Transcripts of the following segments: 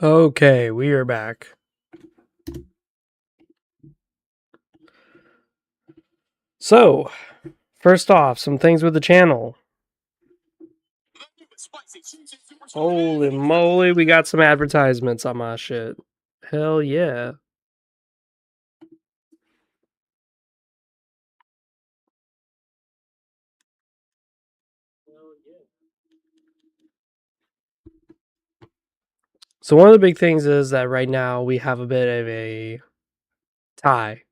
Okay, we are back. So, first off, some things with the channel. Holy moly, we got some advertisements on my shit. Hell yeah. So one of the big things is that right now we have a bit of a tie.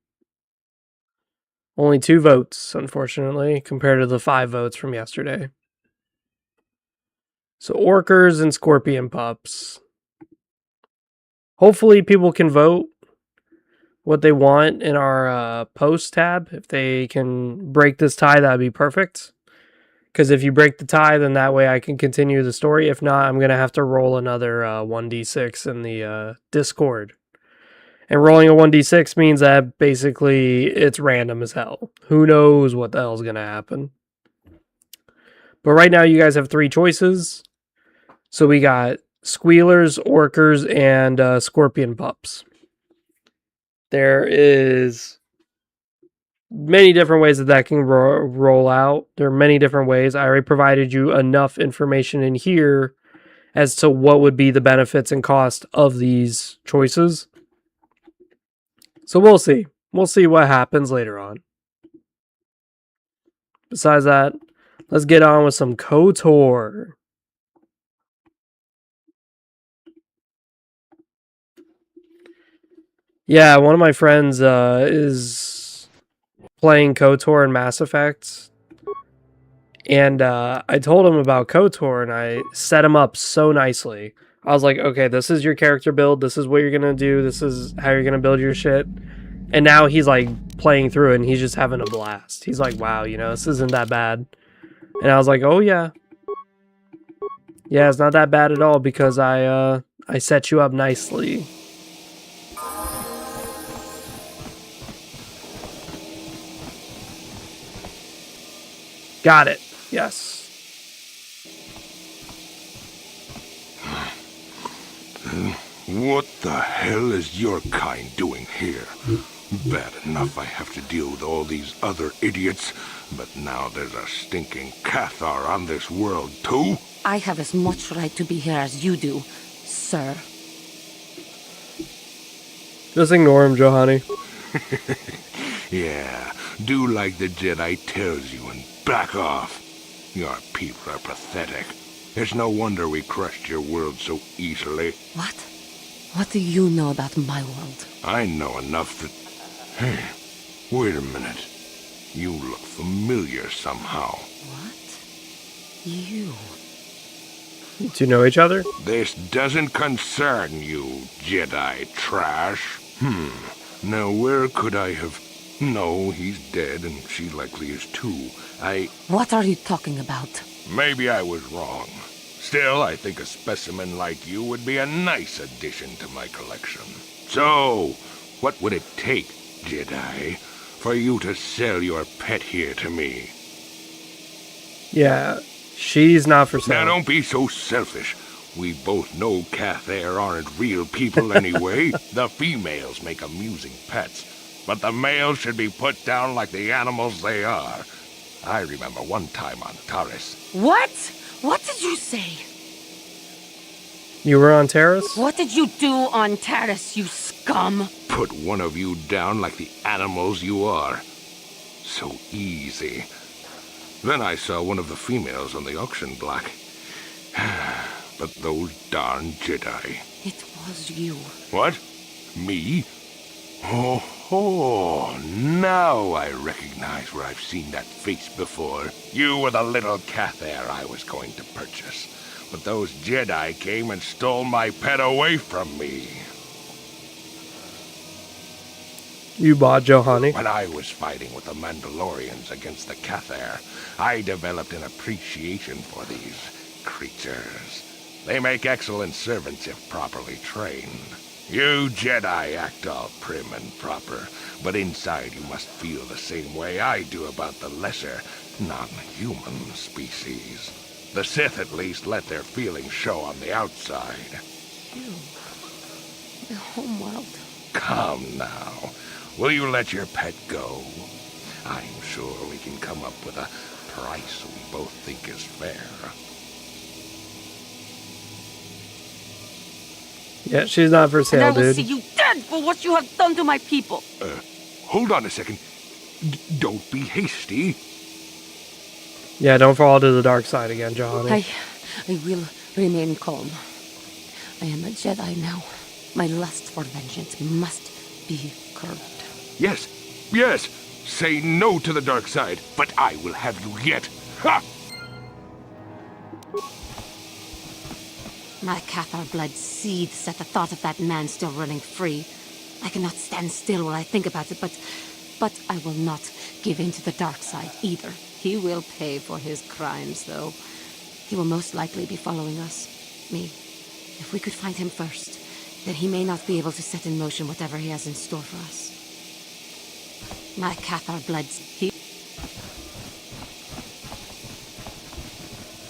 Only 2 votes, unfortunately, compared to the 5 votes from yesterday. So orcers and scorpion pups. Hopefully people can vote what they want in our post tab. If they can break this tie, that'd be perfect. Because if you break the tie, then that way I can continue the story. If not, I'm going to have to roll another 1d6 in the Discord. And rolling a 1d6 means that basically it's random as hell. Who knows what the hell's going to happen. But right now you guys have 3 choices. So we got squealers, orcers, and scorpion pups. There is many different ways that can roll out. There are many different ways. I already provided you enough information in here as to what would be the benefits and cost of these choices. So we'll see. We'll see what happens later on. Besides that, let's get on with some Kotor. Yeah, one of my friends is playing Kotor in Mass Effect. And I told him about Kotor and I set him up so nicely. I was like, okay, this is your character build. This is what you're going to do. This is how you're going to build your shit. And now he's like playing through it and he's just having a blast. He's like, wow, this isn't that bad. And I was like, oh yeah. Yeah, it's not that bad at all because I set you up nicely. Got it. Yes. What the hell is your kind doing here? Bad enough I have to deal with all these other idiots, but now there's a stinking Cathar on this world too? I have as much right to be here as you do, sir. Just ignore him, Johanny. Yeah, do like the Jedi tells you and back off. Your people are pathetic. It's no wonder we crushed your world so easily. What? What do you know about my world? I know enough that... Hey, wait a minute. You look familiar somehow. What? You? Do you know each other? This doesn't concern you, Jedi trash. Now where could I have... No, he's dead, and she likely is too. What are you talking about? Maybe I was wrong. Still, I think a specimen like you would be a nice addition to my collection. So, what would it take, Jedi, for you to sell your pet here to me? Yeah, she's not for sale. Now don't be so selfish. We both know Cathar aren't real people anyway. The females make amusing pets, but the males should be put down like the animals they are. I remember one time on Taris. What? What did you say? You were on Terrace? What did you do on Chadus, you scum? Put one of you down like the animals you are. So easy. Then I saw one of the females on the auction block. But those darn Jedi. It was you. What? Me? Oh, now I recognize where I've seen that face before. You were the little Cathar I was going to purchase. But those Jedi came and stole my pet away from me. You bought Johanny? When I was fighting with the Mandalorians against the Cathar, I developed an appreciation for these creatures. They make excellent servants if properly trained. You Jedi act all prim and proper, but inside you must feel the same way I do about the lesser, non-human species. The Sith at least let their feelings show on the outside. The homeworld. Come now. Will you let your pet go? I'm sure we can come up with a price we both think is fair. Yeah, she's not for And sale, I will dude. see you dead for what you have done to my people. Hold on a second. Don't be hasty. Yeah, don't fall to the dark side again, Johnny. I will remain calm. I am a Jedi now. My lust for vengeance must be curbed. Yes, yes. Say no to the dark side, but I will have you yet. Ha! My Cathar blood seethes at the thought of that man still running free. I cannot stand still while I think about it, but I will not give in to the dark side either. He will pay for his crimes, though. He will most likely be following us. Me. If we could find him first, then he may not be able to set in motion whatever he has in store for us. My Cathar blood's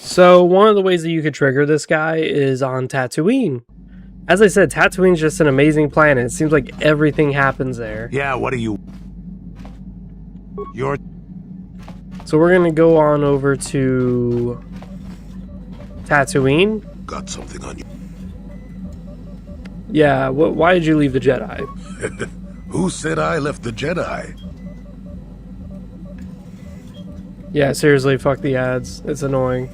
So one of the ways that you could trigger this guy is on Tatooine. As I said, Tatooine's just an amazing planet. It seems like everything happens there. Yeah, what are you? You're... So we're gonna go on over to Tatooine. Got something on you. Yeah, why did you leave the Jedi? Who said I left the Jedi? Yeah, seriously, fuck the ads. It's annoying.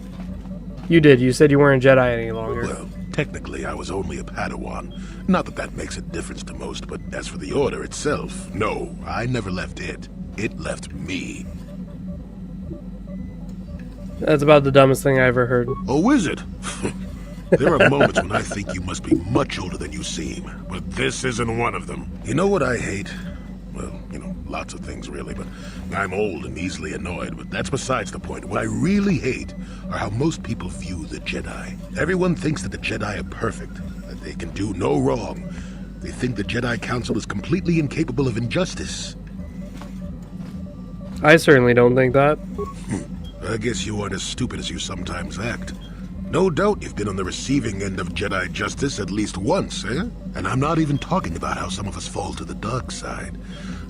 You did. You said you weren't a Jedi any longer. Well, technically I was only a Padawan. Not that that makes a difference to most, but as for the Order itself, no, I never left it. It left me. That's about the dumbest thing I ever heard. Oh, is it? There are moments when I think you must be much older than you seem, but this isn't one of them. You know what I hate? Well, lots of things really, but I'm old and easily annoyed, but that's besides the point. What I really hate are how most people view the Jedi. Everyone thinks that the Jedi are perfect, that they can do no wrong. They think the Jedi Council is completely incapable of injustice. I certainly don't think that. I guess you aren't as stupid as you sometimes act. No doubt you've been on the receiving end of Jedi justice at least once, eh? And I'm not even talking about how some of us fall to the dark side.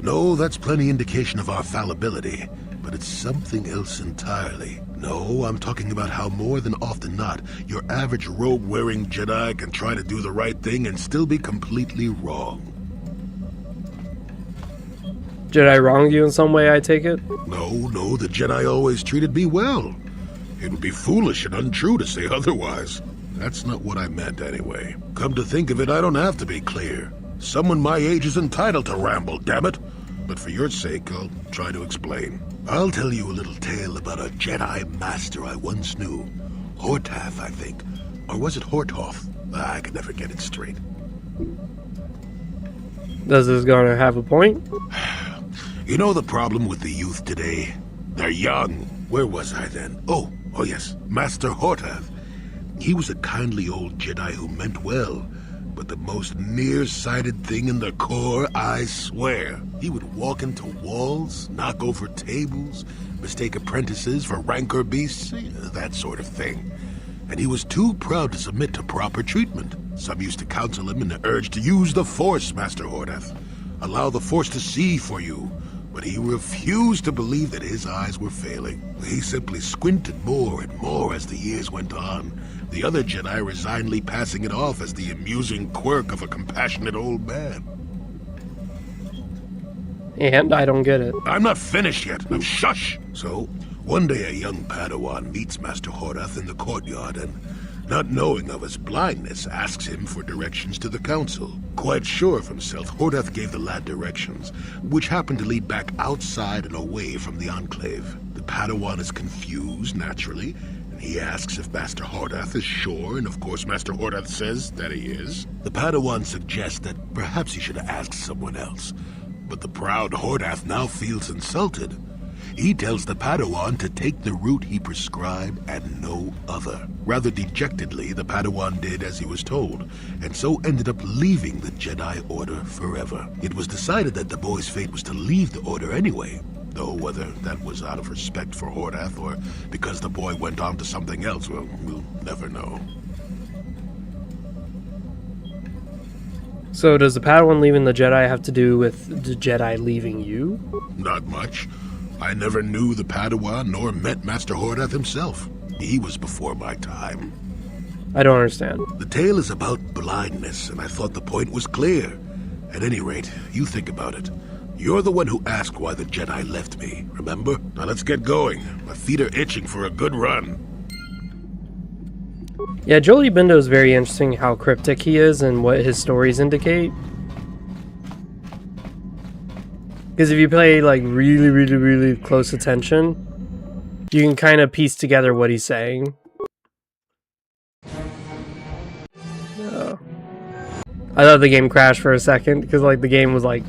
No, that's plenty indication of our fallibility, but it's something else entirely. No, I'm talking about how more than often not, your average robe-wearing Jedi can try to do the right thing and still be completely wrong. Jedi wronged you in some way, I take it? No, the Jedi always treated me well. It would be foolish and untrue to say otherwise. That's not what I meant anyway. Come to think of it, I don't have to be clear. Someone my age is entitled to ramble, damn it. But for your sake, I'll try to explain. I'll tell you a little tale about a Jedi master I once knew. Hortath, I think. Or was it Hortoth? I could never get it straight. Does this gonna have a point? You know the problem with the youth today? They're young. Where was I then? Oh yes, Master Hortath. He was a kindly old Jedi who meant well, but the most nearsighted thing in the Corps, I swear. He would walk into walls, knock over tables, mistake apprentices for rancor beasts, that sort of thing. And he was too proud to submit to proper treatment. Some used to counsel him in the urge to use the Force, Master Hortath. Allow the Force to see for you. But he refused to believe that his eyes were failing. He simply squinted more and more as the years went on, the other Jedi resignedly passing it off as the amusing quirk of a compassionate old man. And I don't get it. I'm not finished yet. Now shush! So, one day a young Padawan meets Master Hortath in the courtyard and, not knowing of his blindness, asks him for directions to the council. Quite sure of himself, Hortath gave the lad directions, which happened to lead back outside and away from the Enclave. The Padawan is confused, naturally, and he asks if Master Hortath is sure, and of course Master Hortath says that he is. The Padawan suggests that perhaps he should have asked someone else, but the proud Hortath now feels insulted. He tells the Padawan to take the route he prescribed and no other. Rather dejectedly, the Padawan did as he was told, and so ended up leaving the Jedi Order forever. It was decided that the boy's fate was to leave the Order anyway, though whether that was out of respect for Hortath or because the boy went on to something else, well, we'll never know. So does the Padawan leaving the Jedi have to do with the Jedi leaving you? Not much. I never knew the Padawan nor met Master Hordath himself. He was before my time. I don't understand. The tale is about blindness, and I thought the point was clear. At any rate, you think about it. You're the one who asked why the Jedi left me, remember? Now let's get going. My feet are itching for a good run. Yeah, Jolie Bindo is very interesting how cryptic he is and what his stories indicate. Because if you pay like really close attention, you can kind of piece together what he's saying. I thought the game crashed for a second because like the game was like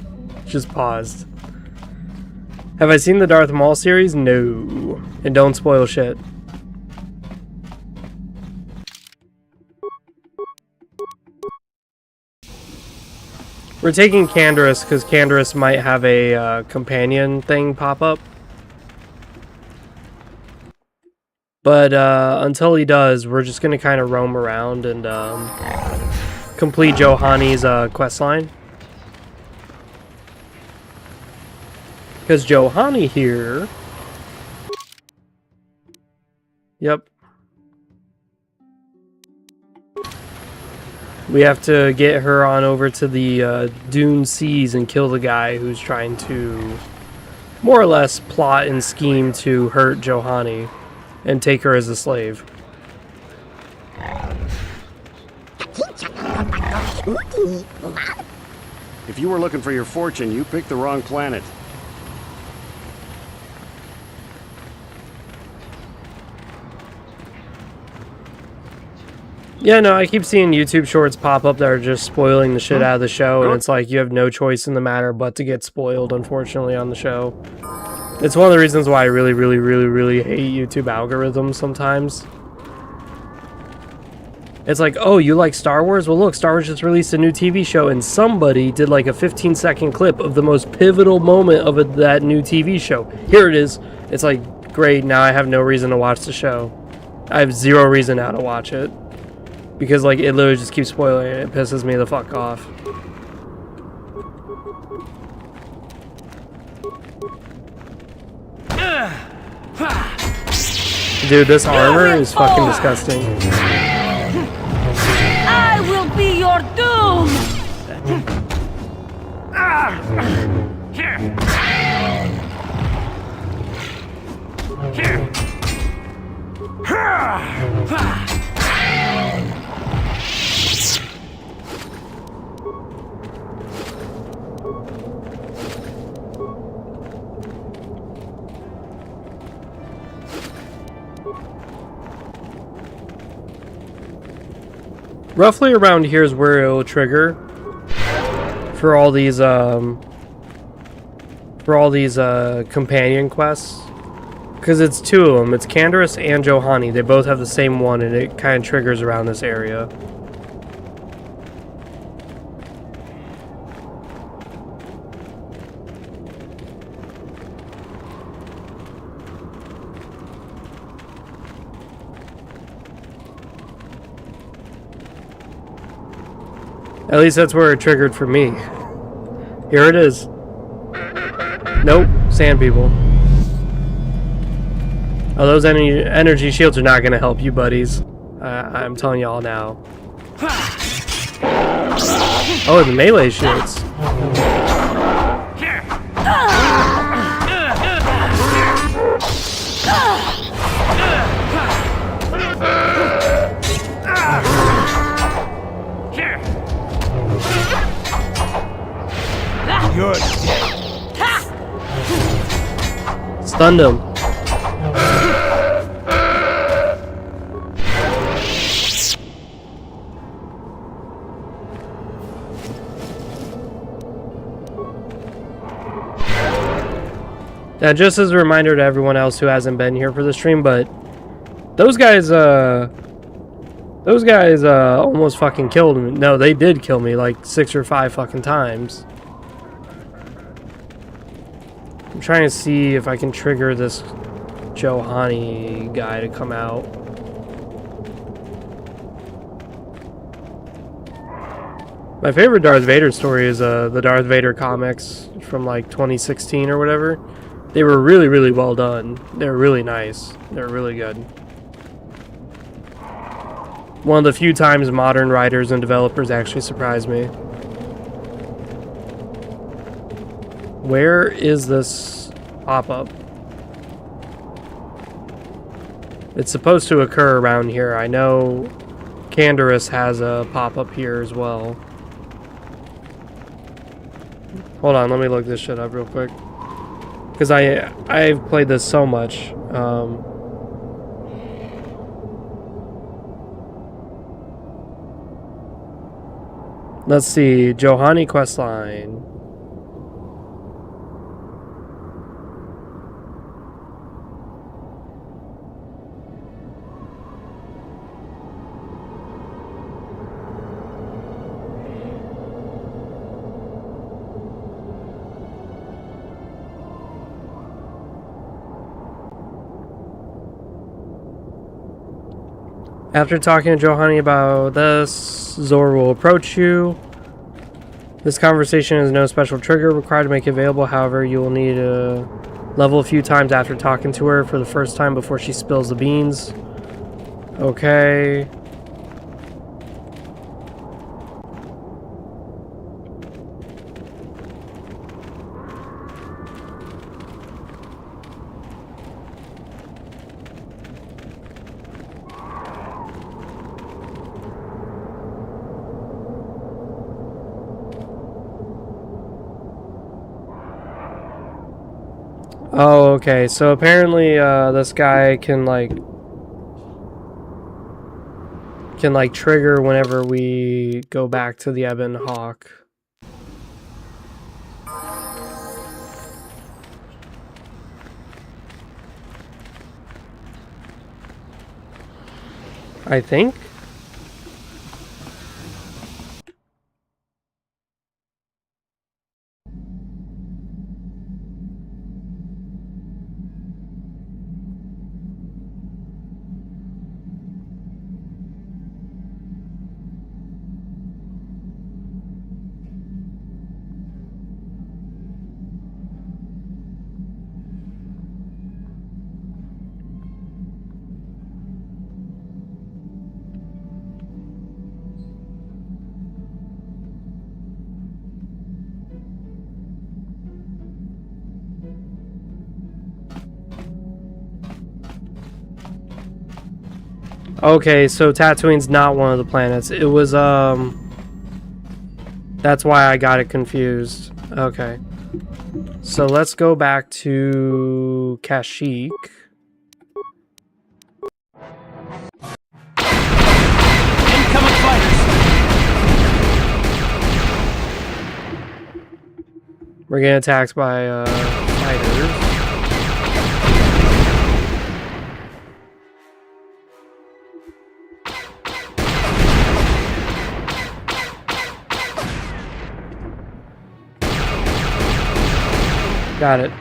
just paused. Have I seen the Darth Maul series? No. And don't spoil shit. We're taking Canderous because Canderous might have a companion thing pop up. But until he does, we're just going to kind of roam around and complete Johani's questline. Because Johani here... Yep. We have to get her on over to the Dune Seas and kill the guy who's trying to more or less plot and scheme to hurt Johani and take her as a slave. If you were looking for your fortune, you picked the wrong planet. Yeah, no, I keep seeing YouTube shorts pop up that are just spoiling the shit out of the show, and it's like you have no choice in the matter but to get spoiled, unfortunately, on the show. It's one of the reasons why I really hate YouTube algorithms sometimes. It's like, oh, you like Star Wars? Well, look, Star Wars just released a new TV show, and somebody did like a 15-second clip of the most pivotal moment of that new TV show. Here it is. It's like, great, now I have no reason to watch the show. I have zero reason now to watch it. Because, like, it literally just keeps spoiling it. It pisses me the fuck off. Dude, this armor is fucking disgusting. I will be your doom! Roughly around here is where it'll trigger for all these companion quests. Because it's two of them. It's Canderous and Johani. They both have the same one, and it kind of triggers around this area. At least that's where it triggered for me. Here it is. Nope, sand people. Oh, those energy shields are not going to help you, buddies. I'm telling y'all now. Oh, the melee shields. Good. Stunned him. Now, just as a reminder to everyone else who hasn't been here for the stream, but those guys almost fucking killed me. No, they did kill me like 6 or 5 fucking times. I'm trying to see if I can trigger this Johani guy to come out. My favorite Darth Vader story is the Darth Vader comics from like 2016 or whatever. They were really, really well done. They were really nice. They were really good. One of the few times modern writers and developers actually surprised me. Where is this pop-up? It's supposed to occur around here. I know Chadus has a pop-up here as well. Hold on, let me look this shit up real quick. Because I've played this so much. Let's see, Johani questline. After talking to Johani about this, Zor will approach you. This conversation is no special trigger required to make it available. However, you will need to level a few times after talking to her for the first time before she spills the beans. Okay. Oh, okay. So apparently, this guy can trigger whenever we go back to the Ebon Hawk. I think. Okay, so Tatooine's not one of the planets. It was, that's why I got it confused. Okay. So let's go back to Kashyyyk. Incoming fighters! We're getting attacked by, fighters. Got it.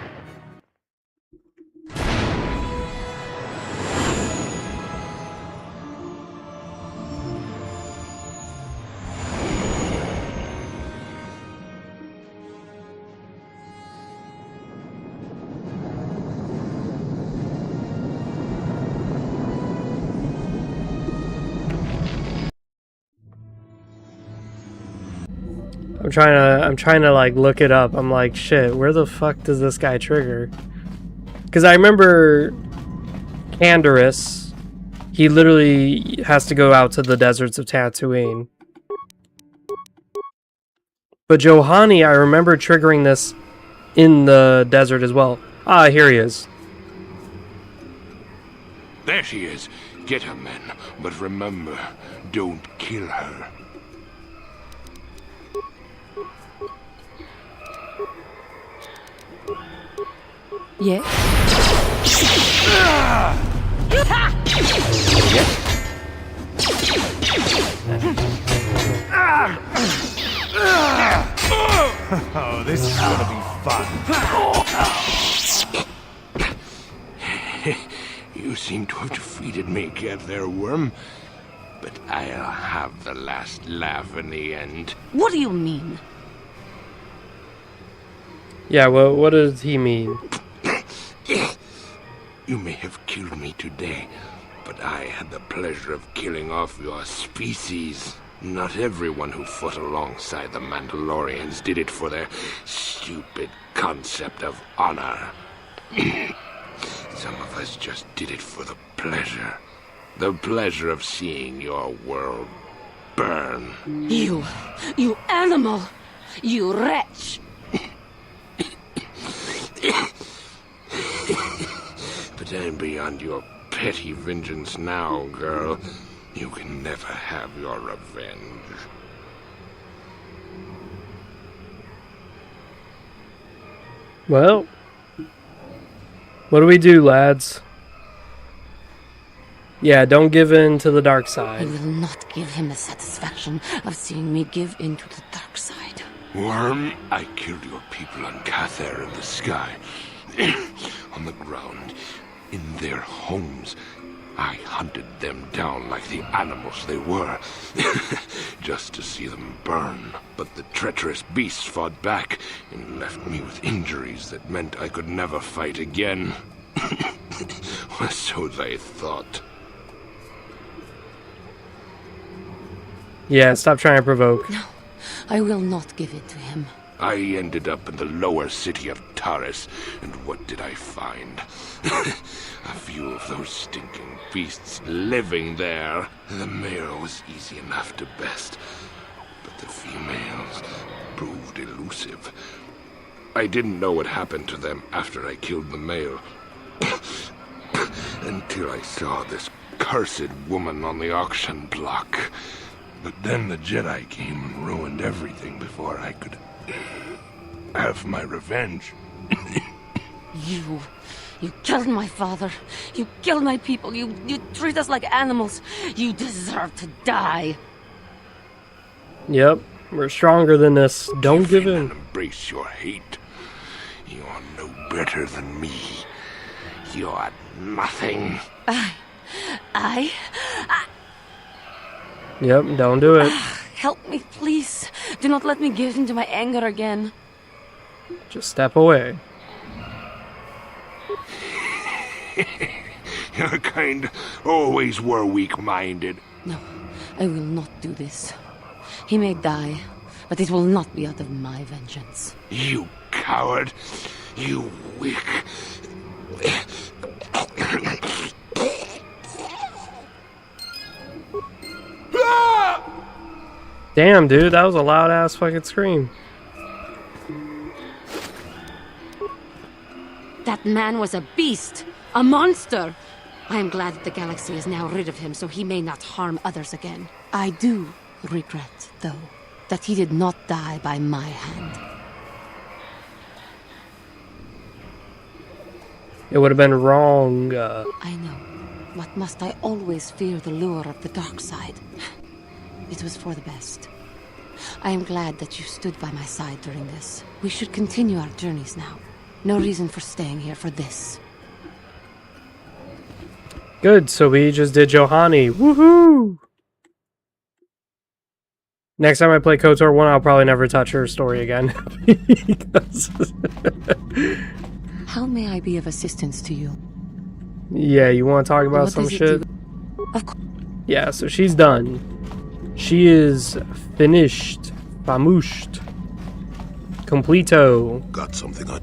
I'm trying to like look it up. I'm like, shit, where the fuck does this guy trigger? Because I remember Chadus, he literally has to go out to the deserts of Tatooine. But Johani, I remember triggering this in the desert as well. Ah, here he is. There she is. Get her, men. But remember, don't kill her. Yes? Oh, this is gonna be fun. You seem to have defeated me, Get there, worm. but I'll have the last laugh in the end. What do you mean? Yeah, well, what does he mean? You may have killed me today, but I had the pleasure of killing off your species. Not everyone who fought alongside the Mandalorians did it for their stupid concept of honor. Some of us just did it for the pleasure. The pleasure of seeing your world burn. You animal! You wretch! But I'm beyond your petty vengeance now, girl. You can never have your revenge. Well, what do we do, lads? Yeah, don't give in to the dark I side. will not give him the satisfaction of seeing me give in to the dark side. Worm, I killed your people on Kotor in the sky. On the ground. In their homes. I hunted them down like the animals they were. Just to see them burn. But the treacherous beasts fought back and left me with injuries that meant I could never fight again. So they thought. Yeah, stop trying to provoke. No, I will not give it to him. I ended up in the lower city of Taurus, and what did I find? A few of those stinking beasts living there. The male was easy enough to best, but the females proved elusive. I didn't know what happened to them after I killed the male. Until I saw this cursed woman on the auction block. But then the Jedi came and ruined everything before I could have my revenge. You killed my father. You killed my people. You treat us like animals. You deserve to die. Yep, we're stronger than this. Don't give in. And embrace your hate. You are no better than me. You are nothing. I... Yep, don't do it. Help me, please. Do not let me give in to my anger again. Just step away. Your kind always were weak-minded. No, I will not do this. He may die, but it will not be out of my vengeance. You coward. You weak... Damn, dude, that was a loud ass fucking scream. That man was a beast, a monster. I am glad that the galaxy is now rid of him so he may not harm others again. I do regret, though, that he did not die by my hand. It would have been wrong. I know, but must I always fear the lure of the dark side? It was for the best. I am glad that you stood by my side during this. We should continue our journeys now. No reason for staying here for this. Good, so we just did Johanny. Woohoo! Next time I play KOTOR 1, I'll probably never touch her story again. How may I be of assistance to you? Yeah, you want to talk about What some is it shit? Of course. Yeah, so she's done. She is finished. Famushed. Completo. Got something on.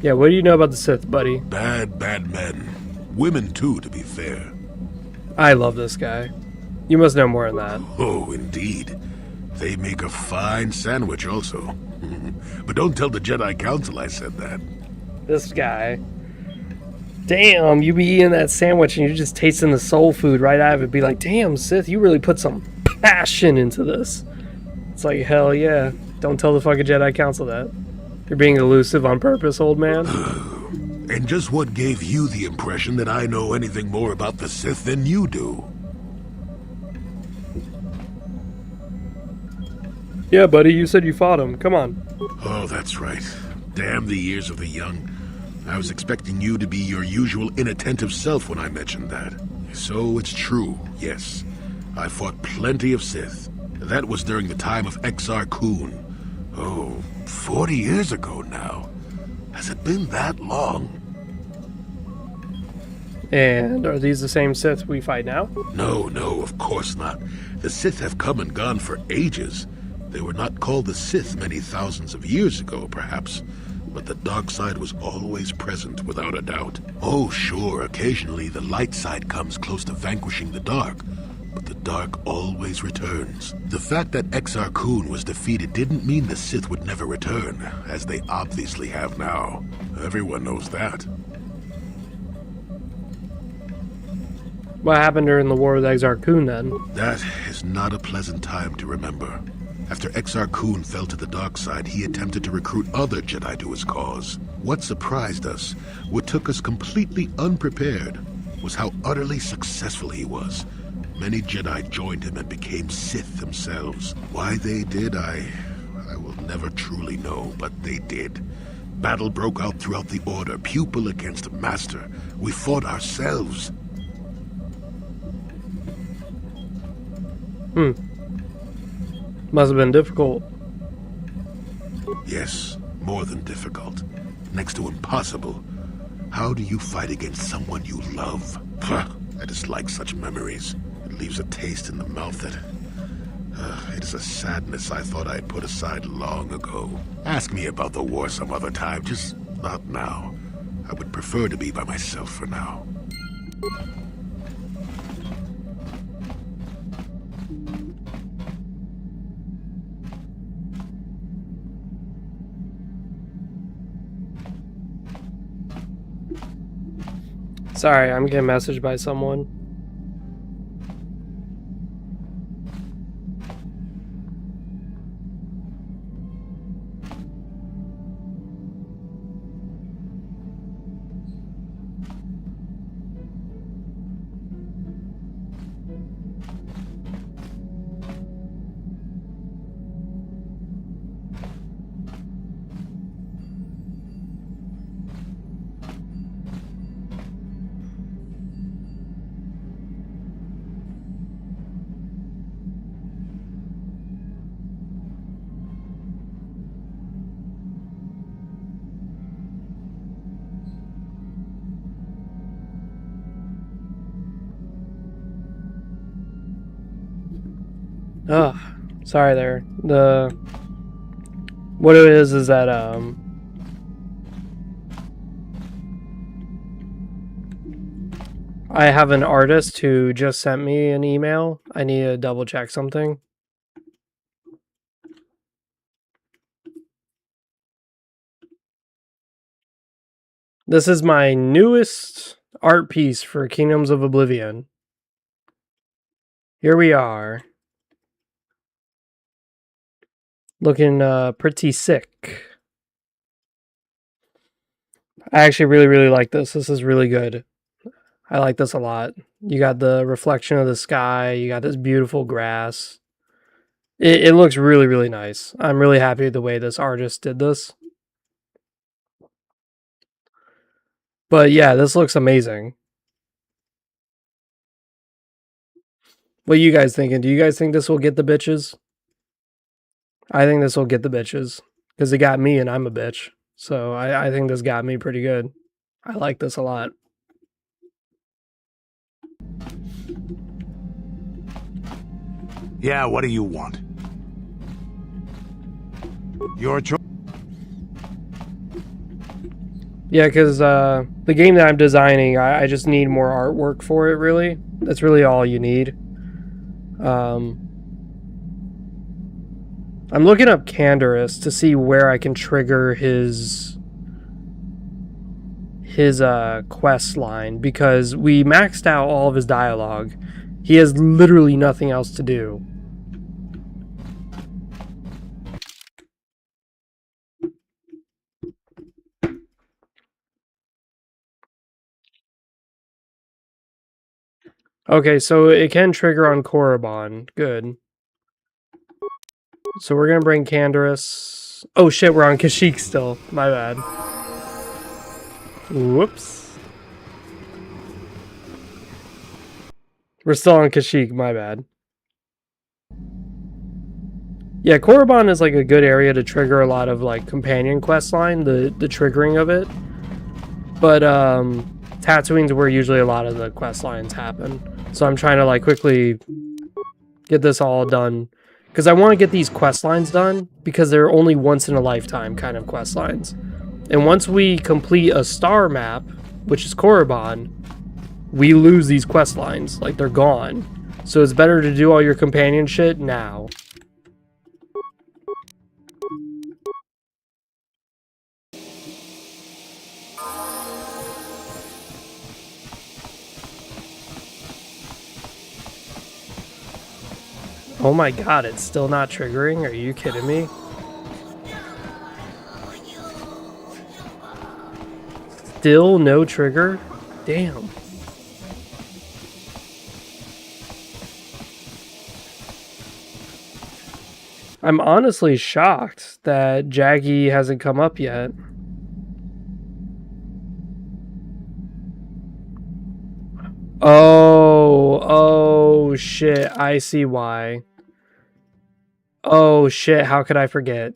Yeah, what do you know about the Sith, buddy? Bad men. Women, too, to be fair. I love this guy. You must know more than that. Oh, indeed. They make a fine sandwich, also. But don't tell the Jedi Council I said that. This guy. Damn, you be eating that sandwich and you're just tasting the soul food right out of it. Be like, damn, Sith, you really put some passion into this. It's like, hell yeah. Don't tell the fucking Jedi Council that. You're being elusive on purpose, old man. And just what gave you the impression that I know anything more about the Sith than you do? Yeah, buddy, you said you fought him. Come on. Oh, that's right. Damn the years of the young. I was expecting you to be your usual inattentive self when I mentioned that. So it's true, yes. I fought plenty of Sith. That was during the time of Exar Kun. Oh, 40 years ago now. Has it been that long? And are these the same Sith we fight now? No, of course not. The Sith have come and gone for ages. They were not called the Sith many thousands of years ago, perhaps. But the dark side was always present, without a doubt. Oh, sure, occasionally the light side comes close to vanquishing the dark. But the dark always returns. The fact that Exar Kun was defeated didn't mean the Sith would never return, as they obviously have now. Everyone knows that. What happened during the war with Exar Kun then? That is not a pleasant time to remember. After Exar Kun fell to the dark side, he attempted to recruit other Jedi to his cause. What surprised us, what took us completely unprepared, was how utterly successful he was. Many Jedi joined him and became Sith themselves. Why they did, I will never truly know, but they did. Battle broke out throughout the Order, pupil against master. We fought ourselves. Must have been difficult. Yes, more than difficult. Next to impossible. How do you fight against someone you love? I dislike such memories. It leaves a taste in the mouth that... it is a sadness I thought I had put aside long ago. Ask me about the war some other time, just not now. I would prefer to be by myself for now. Sorry, I'm getting messaged by someone. Ugh, sorry there. What it is that I have an artist who just sent me an email. I need to double check something. This is my newest art piece for Kingdoms of Oblivion. Here we are. Looking pretty sick. I actually really like this. This is really good. I like this a lot. You got the reflection of the sky. You got this beautiful grass. It looks really nice. I'm really happy with the way this artist did this. But yeah, this looks amazing. What are you guys thinking? Do you guys think this will get the bitches? I think this will get the bitches. Because it got me and I'm a bitch. So I think this got me pretty good. I like this a lot. Yeah, what do you want? Your choice. Yeah, because the game that I'm designing, I just need more artwork for it, really. That's really all you need. I'm looking up Candorus to see where I can trigger his quest line, because we maxed out all of his dialogue. He has literally nothing else to do. Okay, so it can trigger on Korriban. Good. So we're gonna bring Candorus. Oh shit, we're on Kashyyyk still. My bad. Whoops. We're still on Kashyyyk, my bad. Yeah, Korriban is like a good area to trigger a lot of like companion quest line, the triggering of it. But Tatooine's where usually a lot of the quest lines happen. So I'm trying to like quickly get this all done. Because I want to get these quest lines done because they're only once in a lifetime kind of quest lines. And once we complete a star map, which is Korriban, we lose these quest lines. Like, they're gone. So it's better to do all your companion shit now. Oh my god, it's still not triggering? Are you kidding me? Still no trigger? Damn. I'm honestly shocked that Jaggy hasn't come up yet. Oh shit, I see why. Oh shit, how could I forget?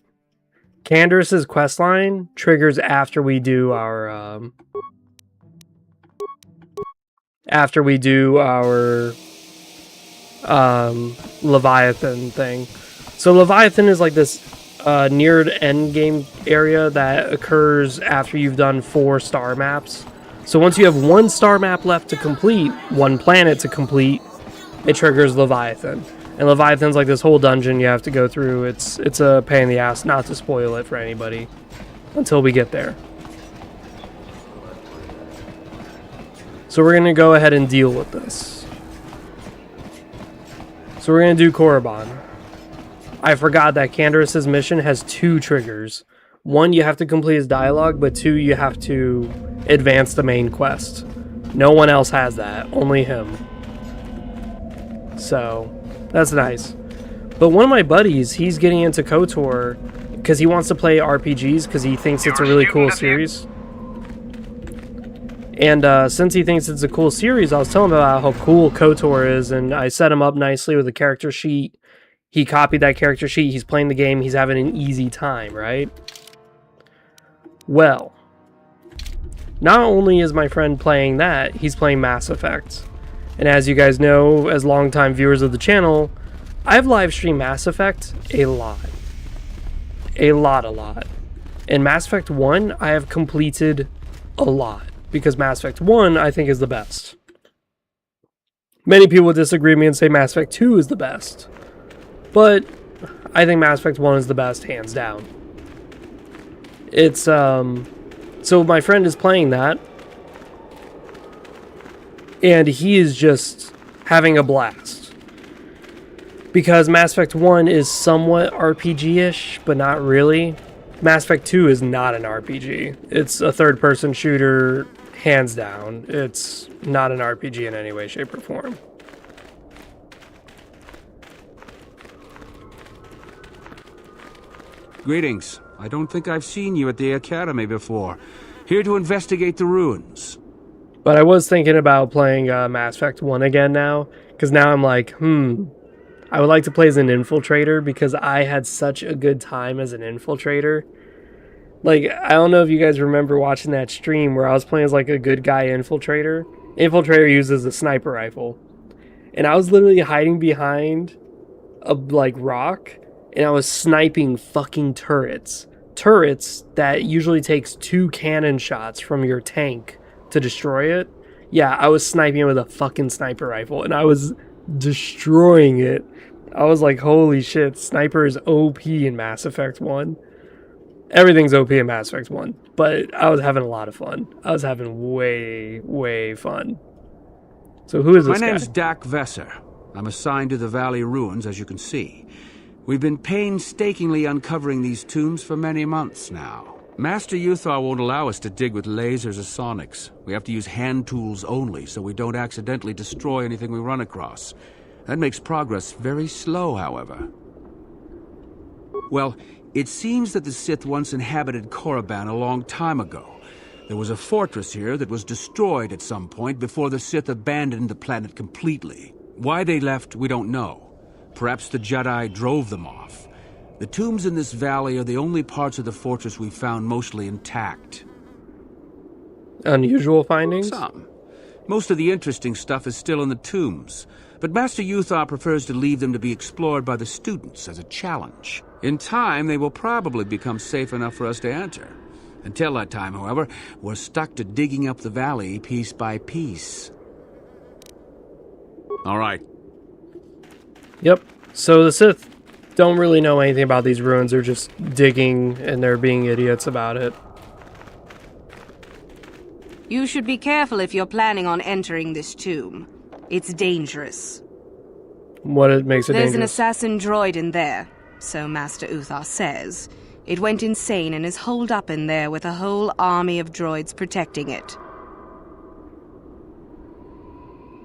Canderous' questline triggers after we do our Leviathan thing. So Leviathan is like this near end game area that occurs after you've done 4 star maps. So once you have 1 star map left to complete, 1 planet to complete, it triggers Leviathan. And Leviathan's like this whole dungeon you have to go through. It's a pain in the ass, not to spoil it for anybody until we get there. So we're going to go ahead and deal with this. So we're going to do Korriban. I forgot that Canderous' mission has 2 triggers. 1, you have to complete his dialogue, but 2, you have to advance the main quest. No one else has that, only him. So, that's nice. But one of my buddies, he's getting into KOTOR because he wants to play RPGs because he thinks it's a really cool series. And since he thinks it's a cool series, I was telling him about how cool KOTOR is, and I set him up nicely with a character sheet. He copied that character sheet, he's playing the game, he's having an easy time, right? Well, not only is my friend playing that, he's playing Mass Effect. And as you guys know, as longtime viewers of the channel, I've live streamed Mass Effect a lot. A lot. And Mass Effect 1, I have completed a lot. Because Mass Effect 1, I think, is the best. Many people would disagree with me and say Mass Effect 2 is the best. But I think Mass Effect 1 is the best, hands down. It's, so my friend is playing that. And he is just having a blast. Because Mass Effect 1 is somewhat RPG-ish, but not really. Mass Effect 2 is not an RPG. It's a third-person shooter, hands down. It's not an RPG in any way, shape, or form. Greetings. I don't think I've seen you at the Academy before. Here to investigate the ruins. But I was thinking about playing Mass Effect 1 again now, because now I'm like, I would like to play as an infiltrator, because I had such a good time as an infiltrator. Like, I don't know if you guys remember watching that stream where I was playing as like a good guy infiltrator. Infiltrator uses a sniper rifle. And I was literally hiding behind a like rock, and I was sniping fucking turrets. Turrets that usually takes 2 cannon shots from your tank to destroy it. Yeah, I was sniping it with a fucking sniper rifle, and I was destroying it. I was like, holy shit, sniper is OP in Mass Effect 1. Everything's OP in Mass Effect 1, but I was having a lot of fun. I was having way fun. So who is this guy? My name's Dak Vesser. I'm assigned to the Valley Ruins, as you can see. We've been painstakingly uncovering these tombs for many months now. Master Uthar won't allow us to dig with lasers or sonics. We have to use hand tools only, so we don't accidentally destroy anything we run across. That makes progress very slow, however. Well, it seems that the Sith once inhabited Korriban a long time ago. There was a fortress here that was destroyed at some point before the Sith abandoned the planet completely. Why they left, we don't know. Perhaps the Jedi drove them off. The tombs in this valley are the only parts of the fortress we've found mostly intact. Unusual findings? Some. Most of the interesting stuff is still in the tombs, but Master Yuthar prefers to leave them to be explored by the students as a challenge. In time, they will probably become safe enough for us to enter. Until that time, however, we're stuck to digging up the valley piece by piece. All right. Yep. So the Sith don't really know anything about these ruins. They're just digging, and they're being idiots about it. You should be careful if you're planning on entering this tomb. It's dangerous. What it makes it There's an dangerous? assassin droid in there, so Master Uthar says. It went insane and is holed up in there with a whole army of droids protecting it.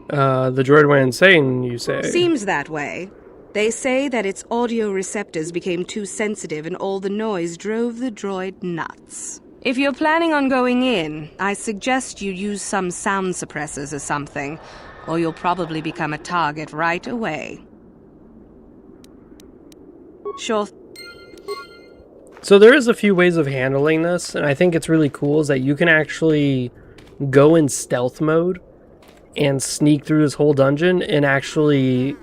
The droid went insane, you say? Seems that way. They say that its audio receptors became too sensitive and all the noise drove the droid nuts. If you're planning on going in, I suggest you use some sound suppressors or something, or you'll probably become a target right away. Sure. So there is a few ways of handling this, and I think it's really cool is that you can actually go in stealth mode and sneak through this whole dungeon and actually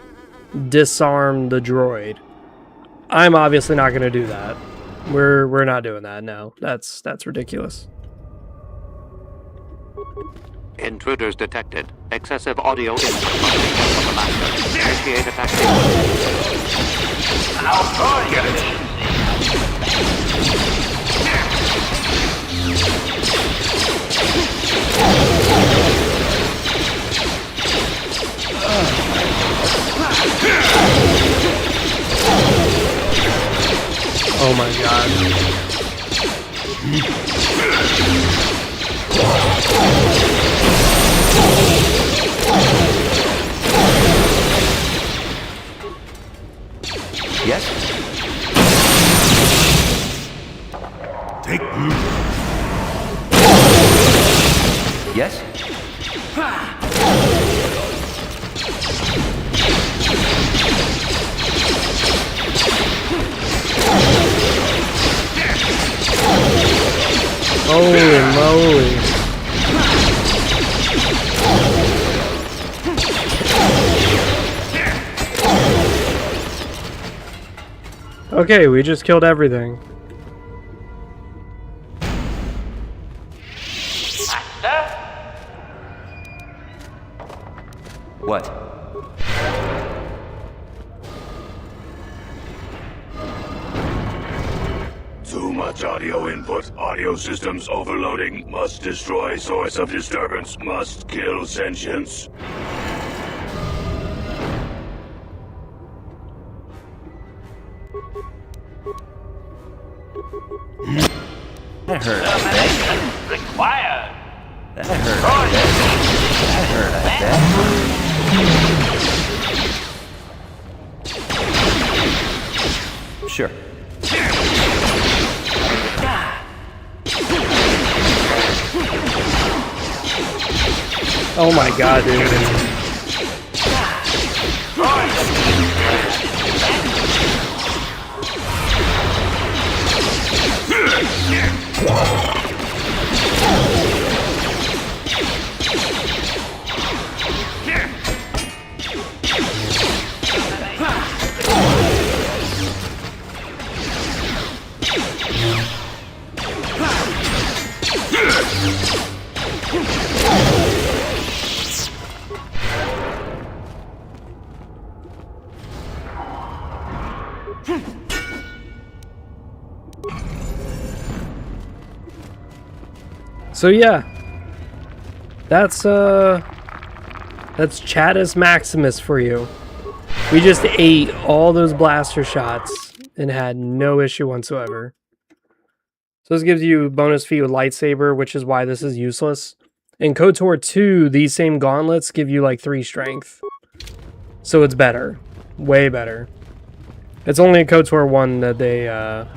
disarm the droid. I'm obviously not going to do that. We're not doing that, no. That's ridiculous. Intruders detected. Excessive audio input must be kept from the master. Initiate attack. Oh my god. Yes? Take Yes? Holy moly. Okay, we just killed everything. What? Too much audio input. Audio systems overloading. Must destroy source of disturbance. Must kill sentience. That hurt. Required. That hurt. That hurt, I bet. Sure. Oh my god, dude. So yeah, that's Chadus Maximus for you. We just ate all those blaster shots and had no issue whatsoever. So this gives you bonus feat with lightsaber, which is why this is useless. In KOTOR 2, these same gauntlets give you like 3 strength. So it's better. Way better. It's only in KOTOR 1 that they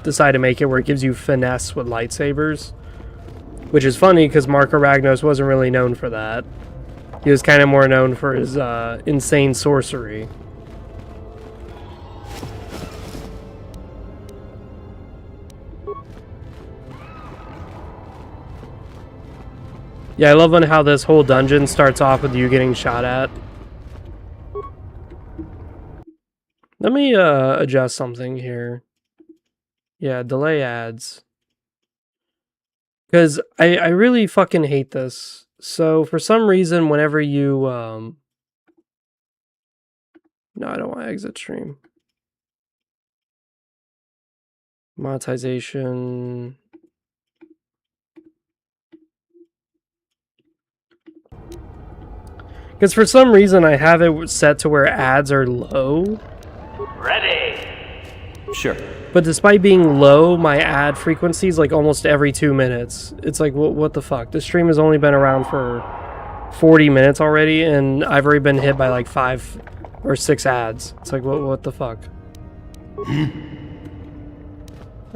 decide to make it where it gives you finesse with lightsabers. Which is funny because Marco Ragnos wasn't really known for that. He was kind of more known for his insane sorcery. Yeah, I love on how this whole dungeon starts off with you getting shot at. Let me adjust something here. Yeah, delay ads. Because I really fucking hate this. So for some reason, whenever you... No, I don't want to exit stream. Monetization... Because for some reason, I have it set to where ads are low. Ready. Sure. But despite being low, my ad frequency is like almost every 2 minutes. It's like, what the fuck? This stream has only been around for 40 minutes already, and I've already been hit by like 5 or 6 ads. It's like, what the fuck?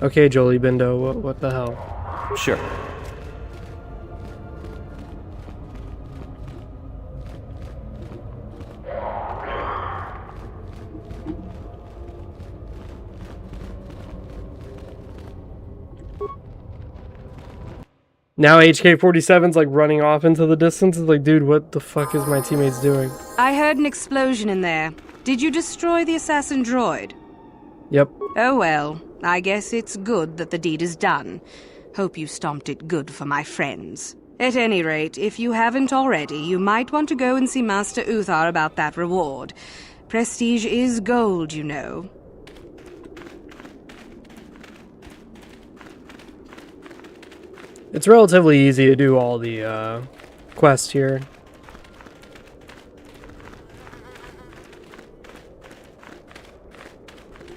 Okay, Jolie Bindo, what the hell? Sure. Now HK-47's like running off into the distance. It's like, dude, what the fuck is my teammates doing? I heard an explosion in there. Did you destroy the assassin droid? Yep. Oh well, I guess it's good that the deed is done. Hope you stomped it good for my friends. At any rate, if you haven't already, you might want to go and see Master Uthar about that reward. Prestige is gold, you know. It's relatively easy to do all the quests here.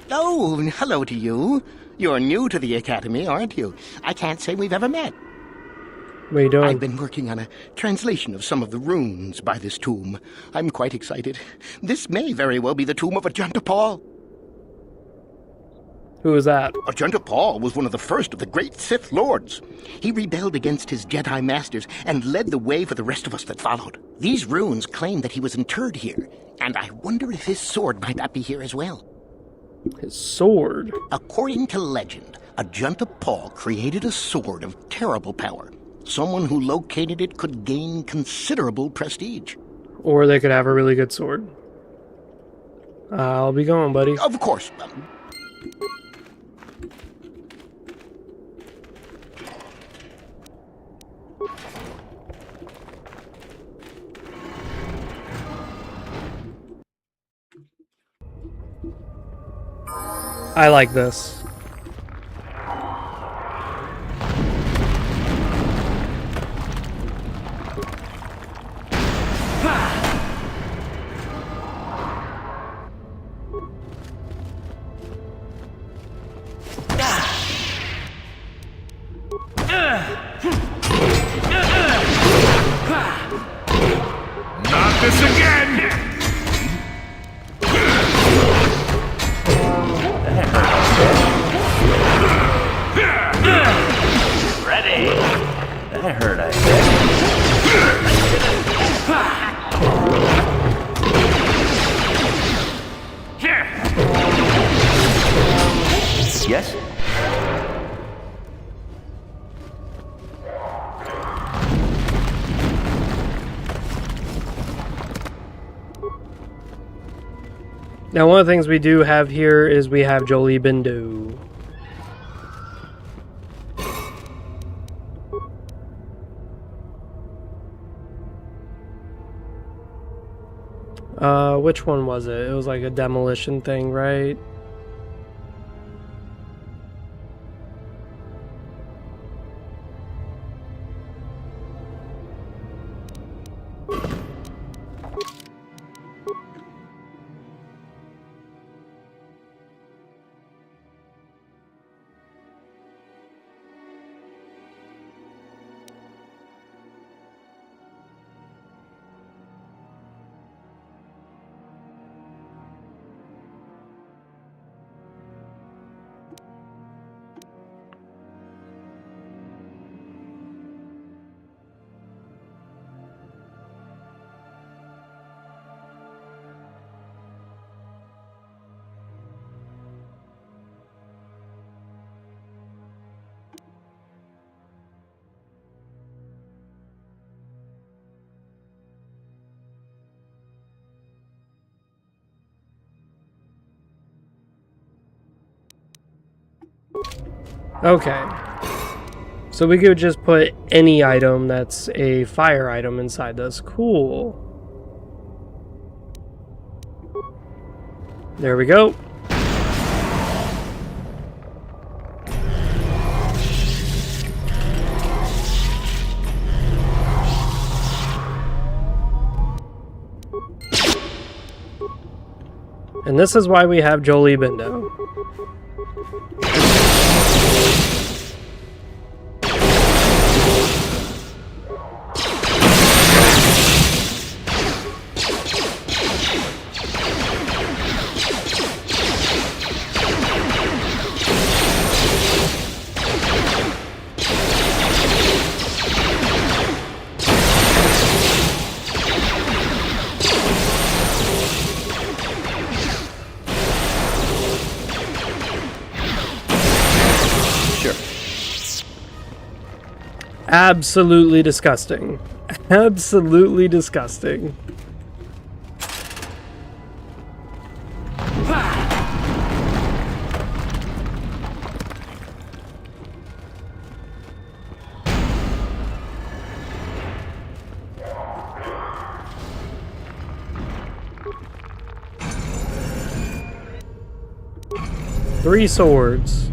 Oh, hello to you. You're new to the Academy, aren't you? I can't say we've ever met. What are you doing? I've been working on a translation of some of the runes by this tomb. I'm quite excited. This may very well be the tomb of Ajanta Paul. Who was that? Ajanta Paul was one of the first of the great Sith Lords. He rebelled against his Jedi masters and led the way for the rest of us that followed. These runes claim that he was interred here, and I wonder if his sword might not be here as well. His sword? According to legend, Ajanta Paul created a sword of terrible power. Someone who located it could gain considerable prestige. Or they could have a really good sword. I'll be going, buddy. Of course. I like this. Not this again! Ready. That hurt, I guess. Yes? Now, one of the things we do have here is we have Jolie Bindo. Which one was it? It was like a demolition thing, right? Okay. So we could just put any item that's a fire item inside this. Cool. There we go. And this is why we have Jolie Bindo. Absolutely disgusting. Absolutely disgusting. Three swords.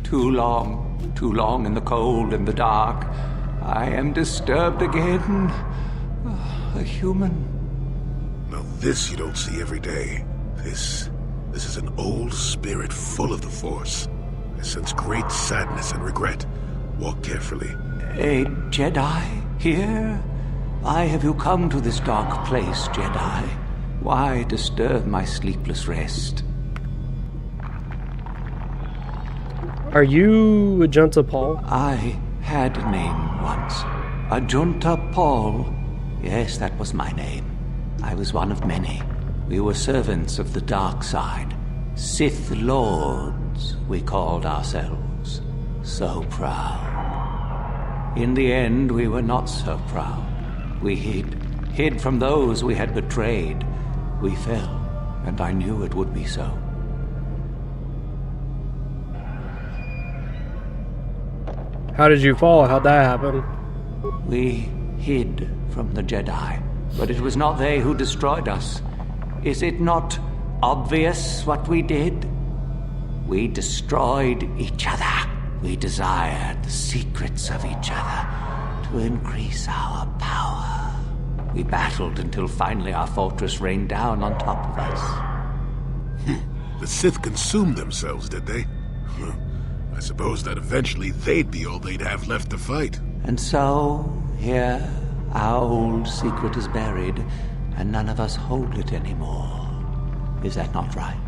Too long in the cold and the dark. I am disturbed again. A human. Now this you don't see every day. This is an old spirit full of the Force. I sense great sadness and regret. Walk carefully. A Jedi here? Why have you come to this dark place, Jedi? Why disturb my sleepless rest? Are you Ajunta Paul? I had a name once. Ajunta Paul. Yes, that was my name. I was one of many. We were servants of the dark side. Sith Lords, we called ourselves. So proud. In the end, we were not so proud. We hid from those we had betrayed. We fell, and I knew it would be so. How did you fall? How'd that happen? We hid from the Jedi, but it was not they who destroyed us. Is it not obvious what we did? We destroyed each other. We desired the secrets of each other to increase our power. We battled until finally our fortress rained down on top of us. The Sith consumed themselves, did they? I suppose that eventually they'd be all they'd have left to fight. And so, here, our old secret is buried, and none of us hold it anymore. Is that not right?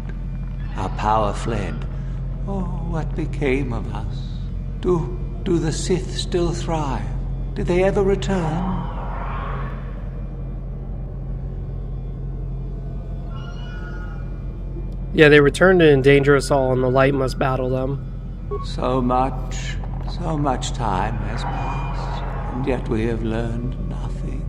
Our power fled. Oh, what became of us? Do the Sith still thrive? Did they ever return? Yeah, they returned to endanger us all, and the light must battle them. So much time has passed, and yet we have learned nothing.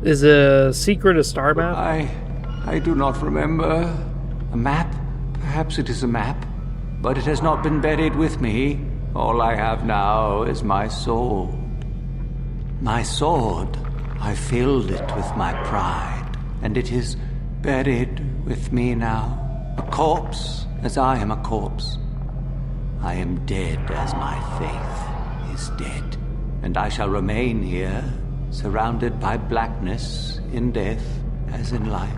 Is a secret a star map? I do not remember. A map? Perhaps it is a map, but it has not been buried with me. All I have now is my sword. My sword. I filled it with my pride, and it is buried with me now, a corpse as I am a corpse. I am dead as my faith is dead, and I shall remain here, surrounded by blackness in death as in life.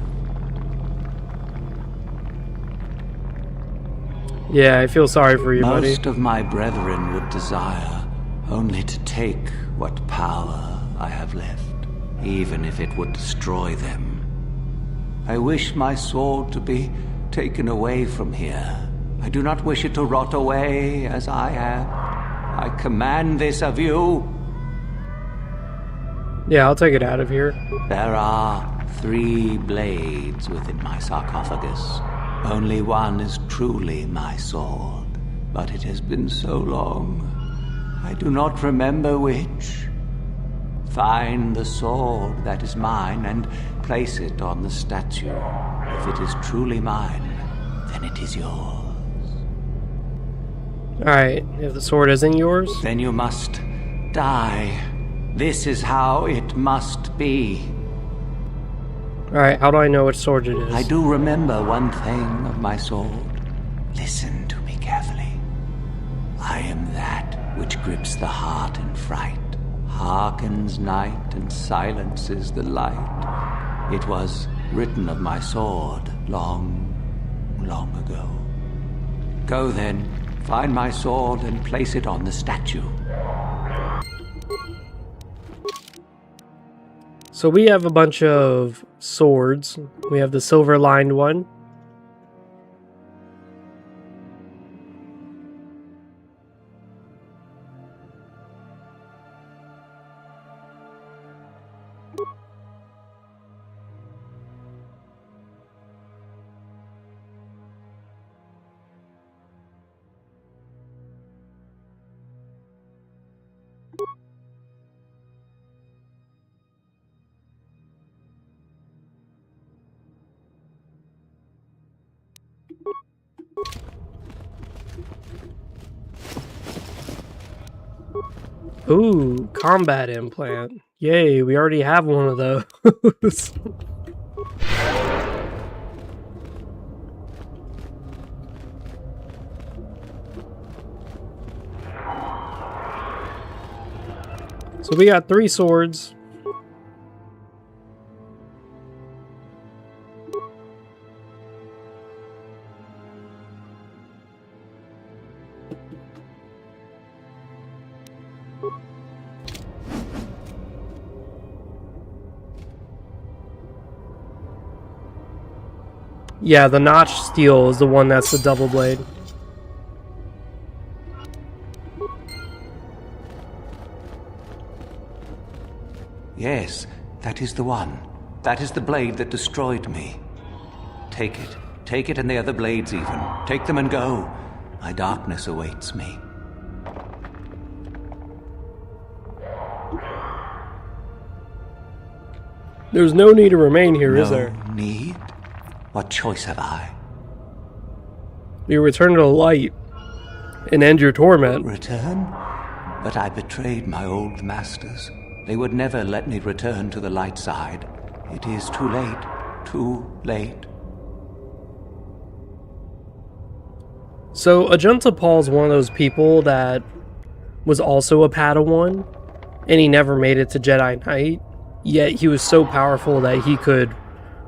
Yeah, I feel sorry for you, buddy. Most of my brethren would desire only to take what power I have left, even if it would destroy them. I wish my sword to be taken away from here. I do not wish it to rot away as I have. I command this of you. Yeah, I'll take it out of here. There are 3 blades within my sarcophagus. Only one is truly my sword, but it has been so long. I do not remember which. Find the sword that is mine and place it on the statue. If it is truly mine, then it is yours. Alright, if the sword isn't yours? Then you must die. This is how it must be. Alright, how do I know which sword it is? I do remember one thing of my sword. Listen to me carefully. I am that which grips the heart in fright, hearkens night and silences the light. It was written of my sword long, long ago. Go then, find my sword and place it on the statue. So we have a bunch of swords. We have the silver-lined one. Ooh, combat implant. Yay, we already have one of those. So we got 3 swords. Yeah, the notch steel is the one that's the double blade. Yes, that is the one. That is the blade that destroyed me. Take it. Take it and the other blades even. Take them and go. My darkness awaits me. There's no need to remain here, is there? No need? What choice have I? You return to the light and end your torment. Return? But I betrayed my old masters. They would never let me return to the light side. It is too late. Too late. So, Ajunta Paul's one of those people that was also a Padawan, and he never made it to Jedi Knight, yet he was so powerful that he could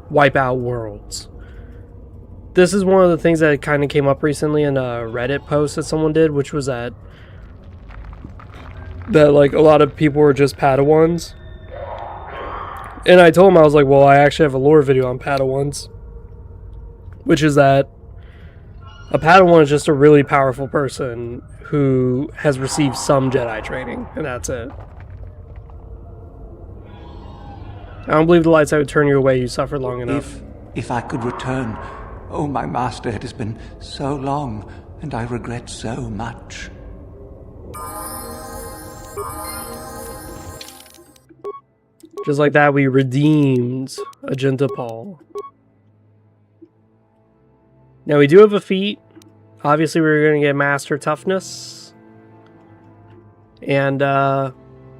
wipe out worlds. This is one of the things that kind of came up recently in a Reddit post that someone did, which was that like a lot of people were just Padawans. And I told him, I was like, well, I actually have a lore video on Padawans, which is that a Padawan is just a really powerful person who has received some Jedi training, and that's it. I don't believe the light side would turn you away. You suffered long enough. If I could return. Oh, my master, it has been so long, and I regret so much. Just like that, we redeemed Ajunta Paul. Now, we do have a feat. Obviously, we're going to get Master Toughness. And the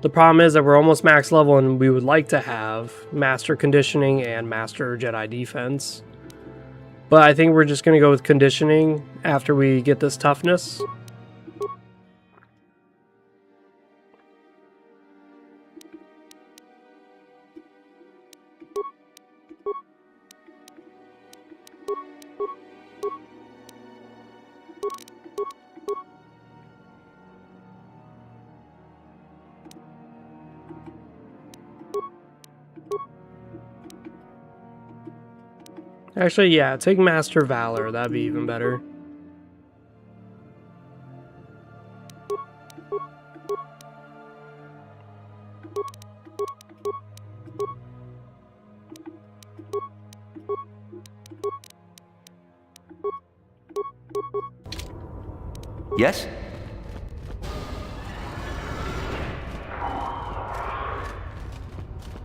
problem is that we're almost max level, and we would like to have Master Conditioning and Master Jedi Defense. But I think we're just going to go with Conditioning after we get this Toughness. Actually, yeah, take Master Valor. That'd be even better. Yes?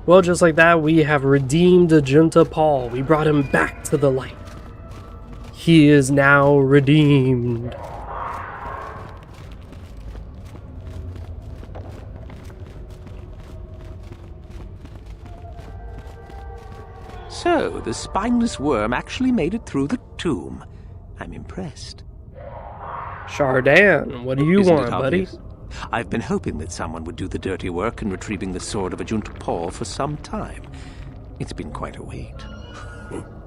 Well, just like that, we have redeemed Agenta Paul. We brought him back to the light. He is now redeemed. So, the spineless worm actually made it through the tomb. I'm impressed. Chardin, what do you Isn't want, it buddy? obvious? I've been hoping that someone would do the dirty work in retrieving the sword of Agent Paul for some time. It's been quite a wait.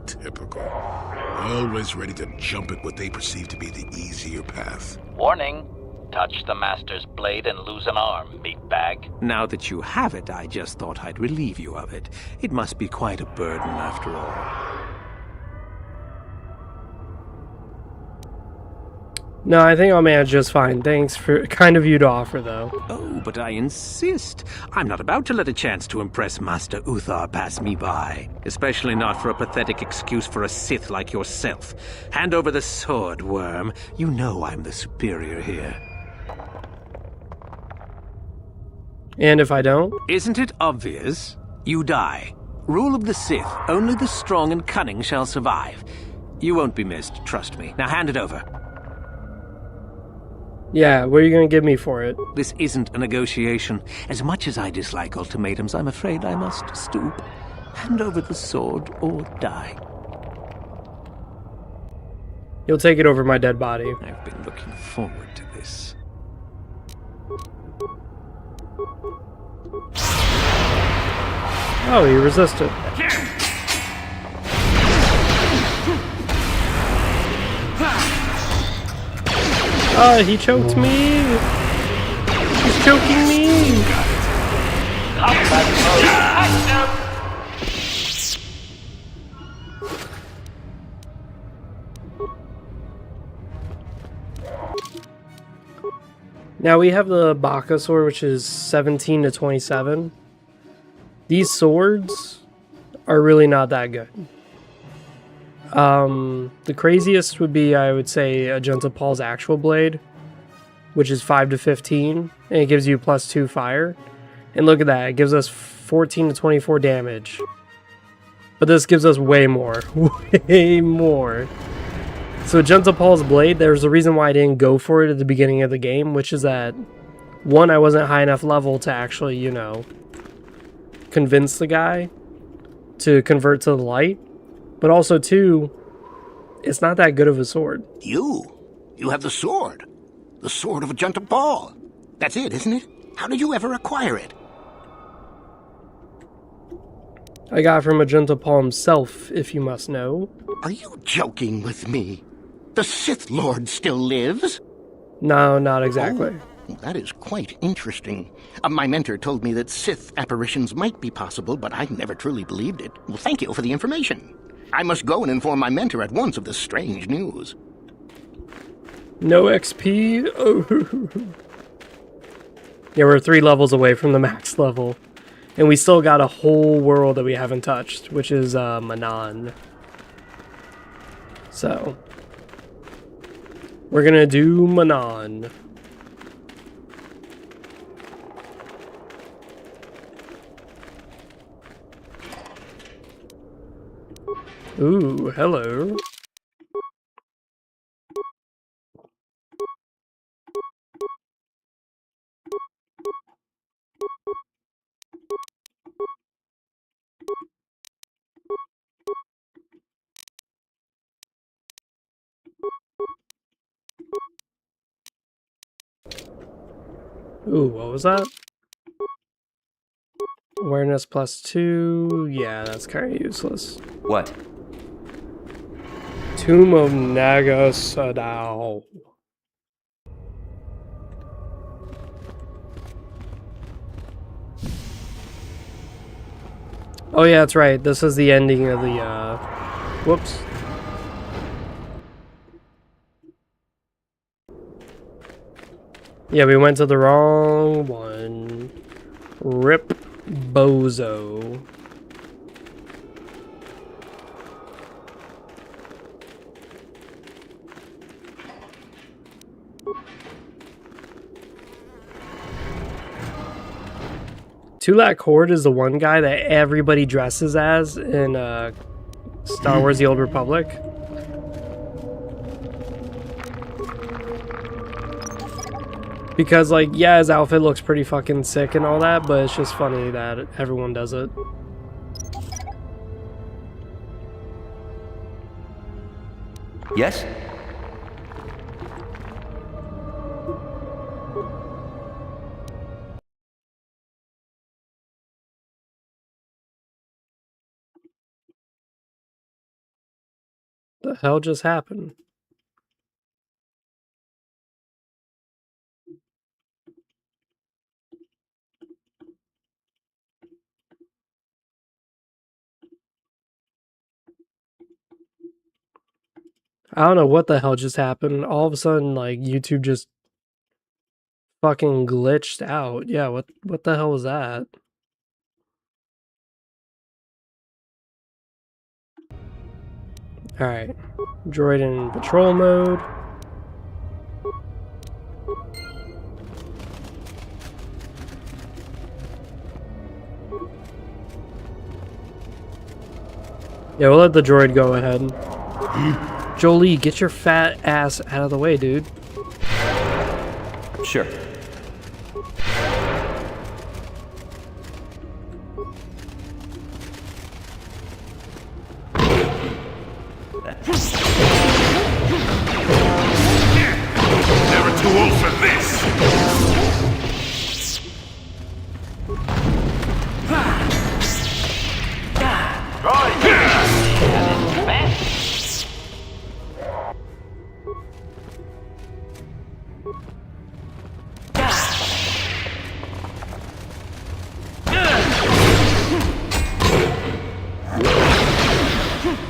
Typical. Always ready to jump at what they perceive to be the easier path. Warning. Touch the Master's blade and lose an arm, meatbag. Now that you have it, I just thought I'd relieve you of it. It must be quite a burden after all. No, I think I'll manage just fine. Thanks for kind of you to offer, though. Oh, but I insist. I'm not about to let a chance to impress Master Uthar pass me by. Especially not for a pathetic excuse for a Sith like yourself. Hand over the sword, worm. You know I'm the superior here. And if I don't? Isn't it obvious? You die. Rule of the Sith. Only the strong and cunning shall survive. You won't be missed, trust me. Now hand it over. Yeah, what are you going to give me for it? This isn't a negotiation. As much as I dislike ultimatums, I'm afraid I must stoop. Hand over the sword or die. You'll take it over my dead body. I've been looking forward to this. Oh, he resisted. He choked me! He's choking me! Now we have the Baka sword, which is 17 to 27. These swords are really not that good. The craziest would be, I would say, Agenta Paul's actual blade, which is 5 to 15, and it gives you +2 fire. And look at that, it gives us 14 to 24 damage. But this gives us way more. Way more. So Agenta Paul's blade, there's a reason why I didn't go for it at the beginning of the game, which is that, one, I wasn't high enough level to actually, you know, convince the guy to convert to the light. But also, two, it's not that good of a sword. You have the sword. The sword of Agenta Paul. That's it, isn't it? How did you ever acquire it? I got it from Agenta Paul himself, if you must know. Are you joking with me? The Sith Lord still lives? No, not exactly. Oh, that is quite interesting. My mentor told me that Sith apparitions might be possible, but I never truly believed it. Well, thank you for the information. I must go and inform my mentor at once of this strange news. No XP? Oh. Yeah, we're 3 levels away from the max level. And we still got a whole world that we haven't touched, which is Manan. So, we're gonna do Manan. Ooh, hello. Ooh, what was that? Awareness +2. Yeah, that's kind of useless. What? Tomb of Nagasadao. Oh yeah, that's right. This is the ending of the, whoops. Yeah, we went to the wrong one. Rip Bozo. Tulak Horde is the one guy that everybody dresses as in Star Wars The Old Republic. Because, like, yeah, his outfit looks pretty fucking sick and all that, but it's just funny that everyone does it. Yes? The hell just happened? I don't know what the hell just happened. All of a sudden, like, YouTube just fucking glitched out. Yeah, what the hell was that? Alright. Droid in patrol mode. Yeah, we'll let the droid go ahead. Jolie, get your fat ass out of the way, dude. Sure. Never too old for this!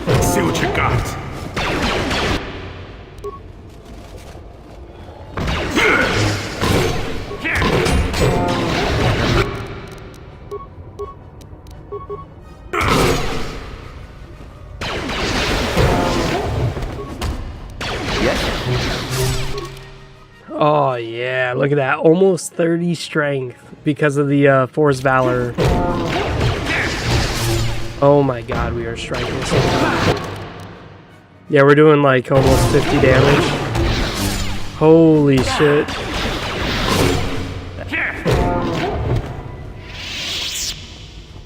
Let's see what you got. Oh yeah, look at that. Almost 30 strength because of the Force Valor. Oh my god, we are striking so much. Yeah, we're doing like almost 50 damage. Holy shit.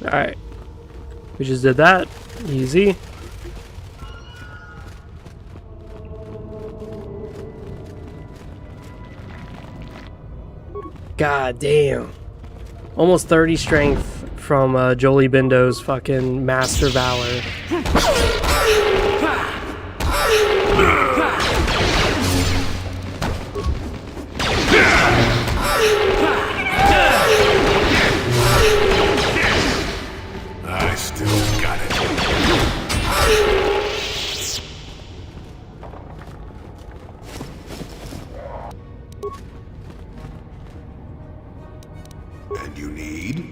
Alright. We just did that. Easy. God damn. Almost 30 strength from Jolie Bindo's fucking Master Valor. I still got it. And you need?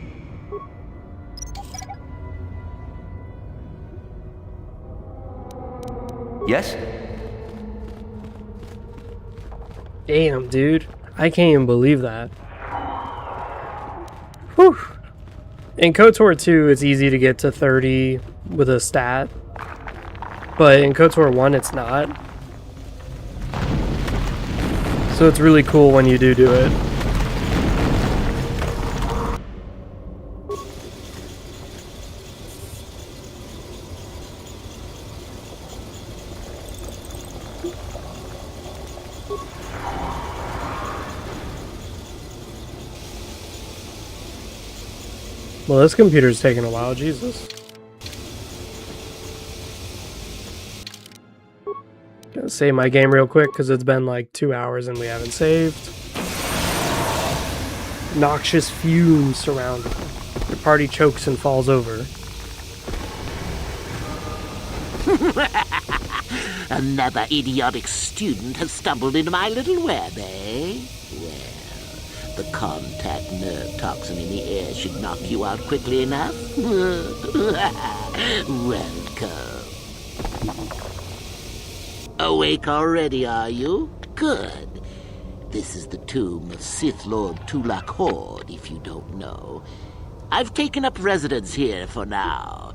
Yes? Damn, dude. I can't even believe that. Whew. In KOTOR 2, it's easy to get to 30 with a stat. But in KOTOR 1, it's not. So it's really cool when you do it. Well, this computer's taking a while, Jesus. Gonna save my game real quick because it's been like 2 hours and we haven't saved. Noxious fumes surround you. Your party chokes and falls over. Another idiotic student has stumbled into my little web, eh? Well, the contact nerve toxin in the air should knock you out quickly enough. Welcome. Awake already, are you? Good. This is the tomb of Sith Lord Tulak Horde, if you don't know. I've taken up residence here for now.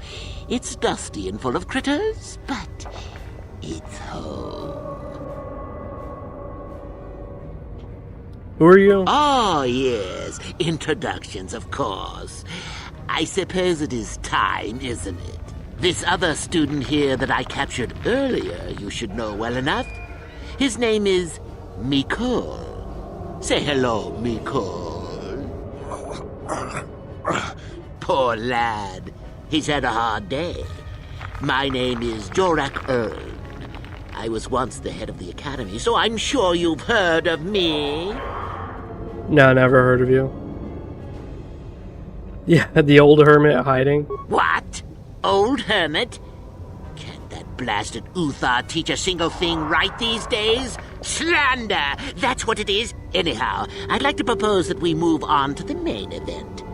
It's dusty and full of critters, but it's home. Who are you? Oh, yes. Introductions, of course. I suppose it is time, isn't it? This other student here that I captured earlier, you should know well enough. His name is Mikol. Say hello, Mikol. Poor lad. He's had a hard day. My name is Jorak Erd. I was once the head of the academy, so I'm sure you've heard of me. No, never heard of you. Yeah, the old hermit hiding. What? Old hermit? Can't that blasted Uthar teach a single thing right these days? Slander! That's what it is. Anyhow, I'd like to propose that we move on to the main event.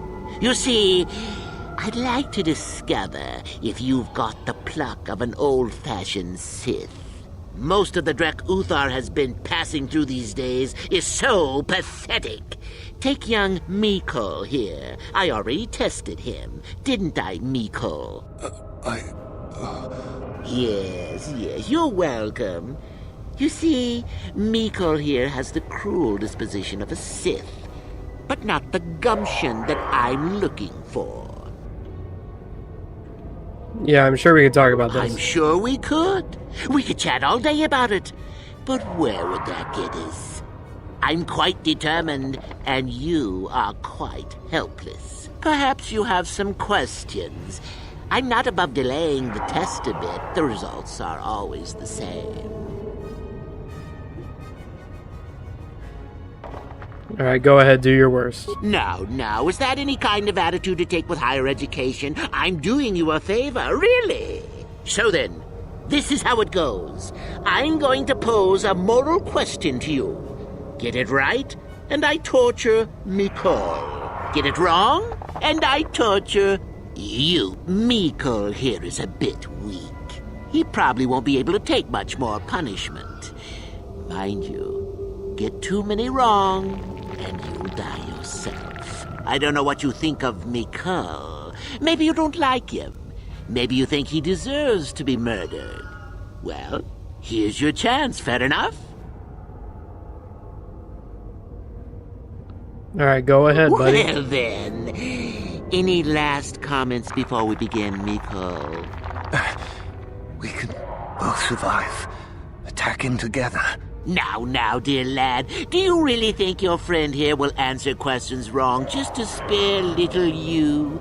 You see, I'd like to discover if you've got the pluck of an old-fashioned Sith. Most of the Drek Uthar has been passing through these days is so pathetic. Take young Mikol here. I already tested him. Didn't I, Mikol? Yes, you're welcome. You see, Mikol here has the cruel disposition of a Sith, but not the gumption that I'm looking for. Yeah, I'm sure we could talk about this. I'm sure we could. We could chat all day about it. But where would that get us? I'm quite determined, and you are quite helpless. Perhaps you have some questions. I'm not above delaying the test a bit. The results are always the same. All right, go ahead, do your worst. Now, is that any kind of attitude to take with higher education? I'm doing you a favor, really. So then, this is how it goes. I'm going to pose a moral question to you. Get it right, and I torture Mikol. Get it wrong, and I torture you. Mikol here is a bit weak. He probably won't be able to take much more punishment. Mind you, get too many wrong, and you'll die yourself. I don't know what you think of Mikol. Maybe you don't like him. Maybe you think he deserves to be murdered. Well, here's your chance, fair enough? All right, go ahead, buddy. Well then, any last comments before we begin, Mikol? We can both survive. Attack him together. Now, dear lad, do you really think your friend here will answer questions wrong just to spare little you,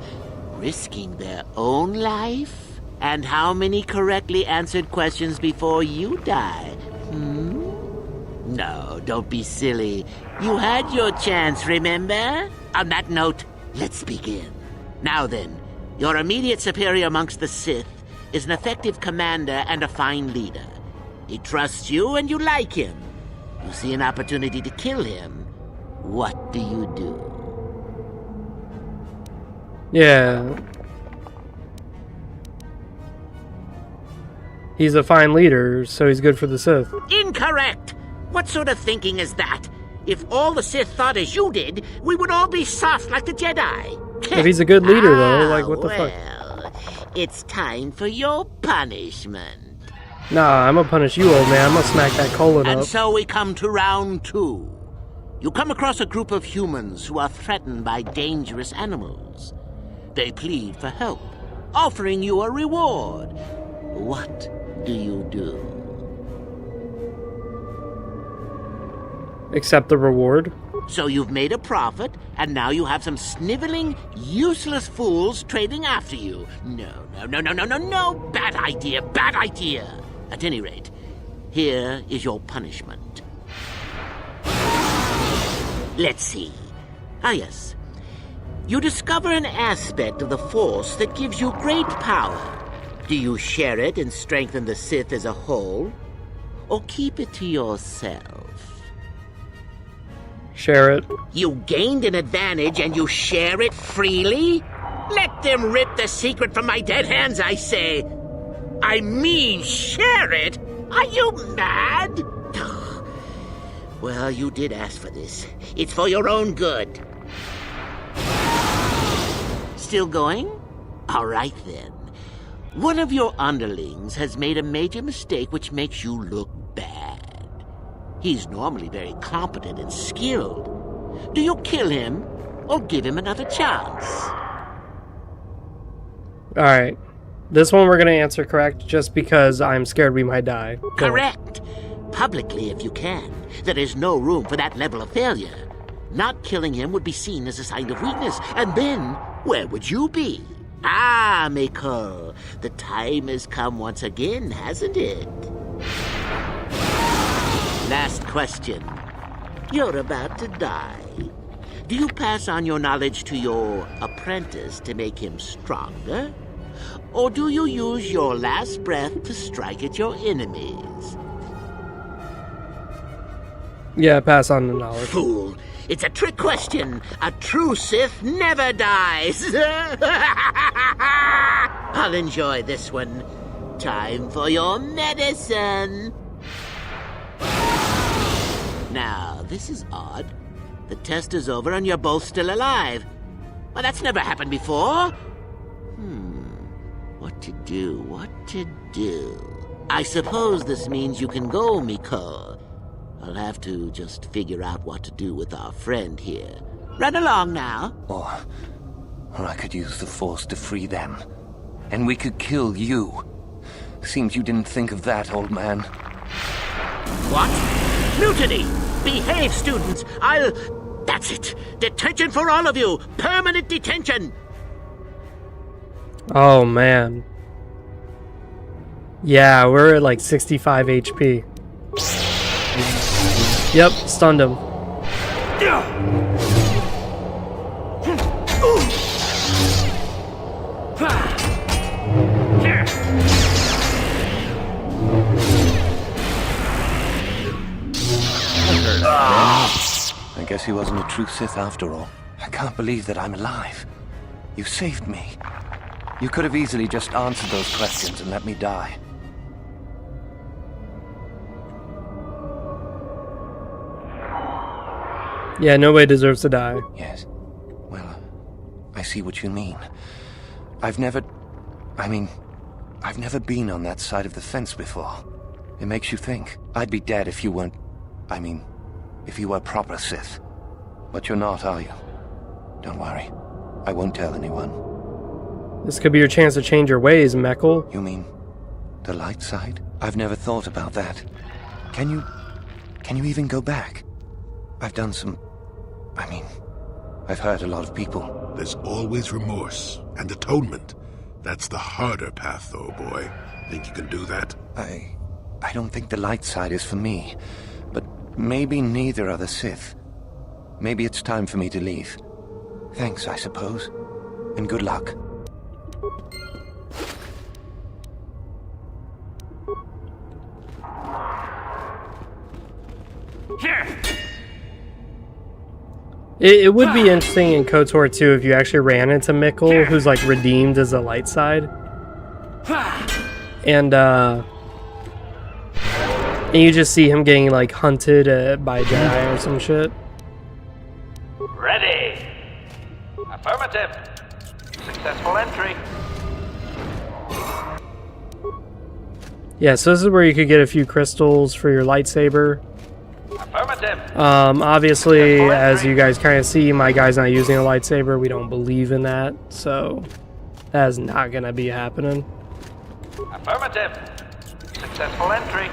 risking their own life? And how many correctly answered questions before you die? No, don't be silly. You had your chance, remember? On that note, let's begin. Now then, your immediate superior amongst the Sith is an effective commander and a fine leader. He trusts you and you like him. You see an opportunity to kill him. What do you do? Yeah. He's a fine leader, so he's good for the Sith. Incorrect! What sort of thinking is that? If all the Sith thought as you did, we would all be soft like the Jedi. If he's a good leader, though, like, what the fuck? It's time for your punishment. Nah, I'm gonna punish you, old man. I'm gonna smack that colon up. And so we come to round 2. You come across a group of humans who are threatened by dangerous animals. They plead for help, offering you a reward. What do you do? Accept the reward. So you've made a profit, and now you have some sniveling, useless fools trading after you. No. Bad idea. At any rate, here is your punishment. Let's see. Ah, yes. You discover an aspect of the Force that gives you great power. Do you share it and strengthen the Sith as a whole? Or keep it to yourself? Share it. You gained an advantage and you share it freely? Let them rip the secret from my dead hands, I say. I mean, share it? Are you mad? Well, you did ask for this. It's for your own good. Still going? All right, then. One of your underlings has made a major mistake which makes you look bad. He's normally very competent and skilled. Do you kill him or give him another chance? Alright. This one we're going to answer correct just because I'm scared we might die. Go. Correct. Publicly, if you can. There is no room for that level of failure. Not killing him would be seen as a sign of weakness, and then where would you be? Ah, Miko, the time has come once again, hasn't it? Last question. You're about to die. Do you pass on your knowledge to your apprentice to make him stronger? Or do you use your last breath to strike at your enemies? Yeah, pass on the knowledge. Fool! It's a trick question. A true Sith never dies. I'll enjoy this one. Time for your medicine. Now, this is odd. The test is over and you're both still alive. Well, that's never happened before. What to do? What to do? I suppose this means you can go, Miko. I'll have to just figure out what to do with our friend here. Run along now. Or I could use the Force to free them. And we could kill you. Seems you didn't think of that, old man. What? Mutiny! Behave, students! That's it! Detention for all of you! Permanent detention! Oh, man. Yeah, we're at like 65 HP. Yep, stunned him. I guess he wasn't a true Sith after all. I can't believe that I'm alive. You saved me. You could have easily just answered those questions and let me die. Yeah, nobody deserves to die. Yes. Well, I see what you mean. I've never been on that side of the fence before. It makes you think. I'd be dead if you weren't... if you were proper Sith. But you're not, are you? Don't worry. I won't tell anyone. This could be your chance to change your ways, Mekkel. You mean the light side? I've never thought about that. Can you even go back? I've done some... I've hurt a lot of people. There's always remorse and atonement. That's the harder path, though, boy. Think you can do that? I don't think the light side is for me. But maybe neither are the Sith. Maybe it's time for me to leave. Thanks, I suppose. And good luck. It would be interesting in KOTOR 2 if you actually ran into Mikkel, who's like redeemed as a light side. And you just see him getting like hunted by Jedi or some shit. Ready. Affirmative. Successful entry. Yeah, so this is where you could get a few crystals for your lightsaber. Affirmative. Obviously, as you guys kind of see, my guy's not using a lightsaber. We don't believe in that, so that is not gonna be happening. Affirmative. Successful entry.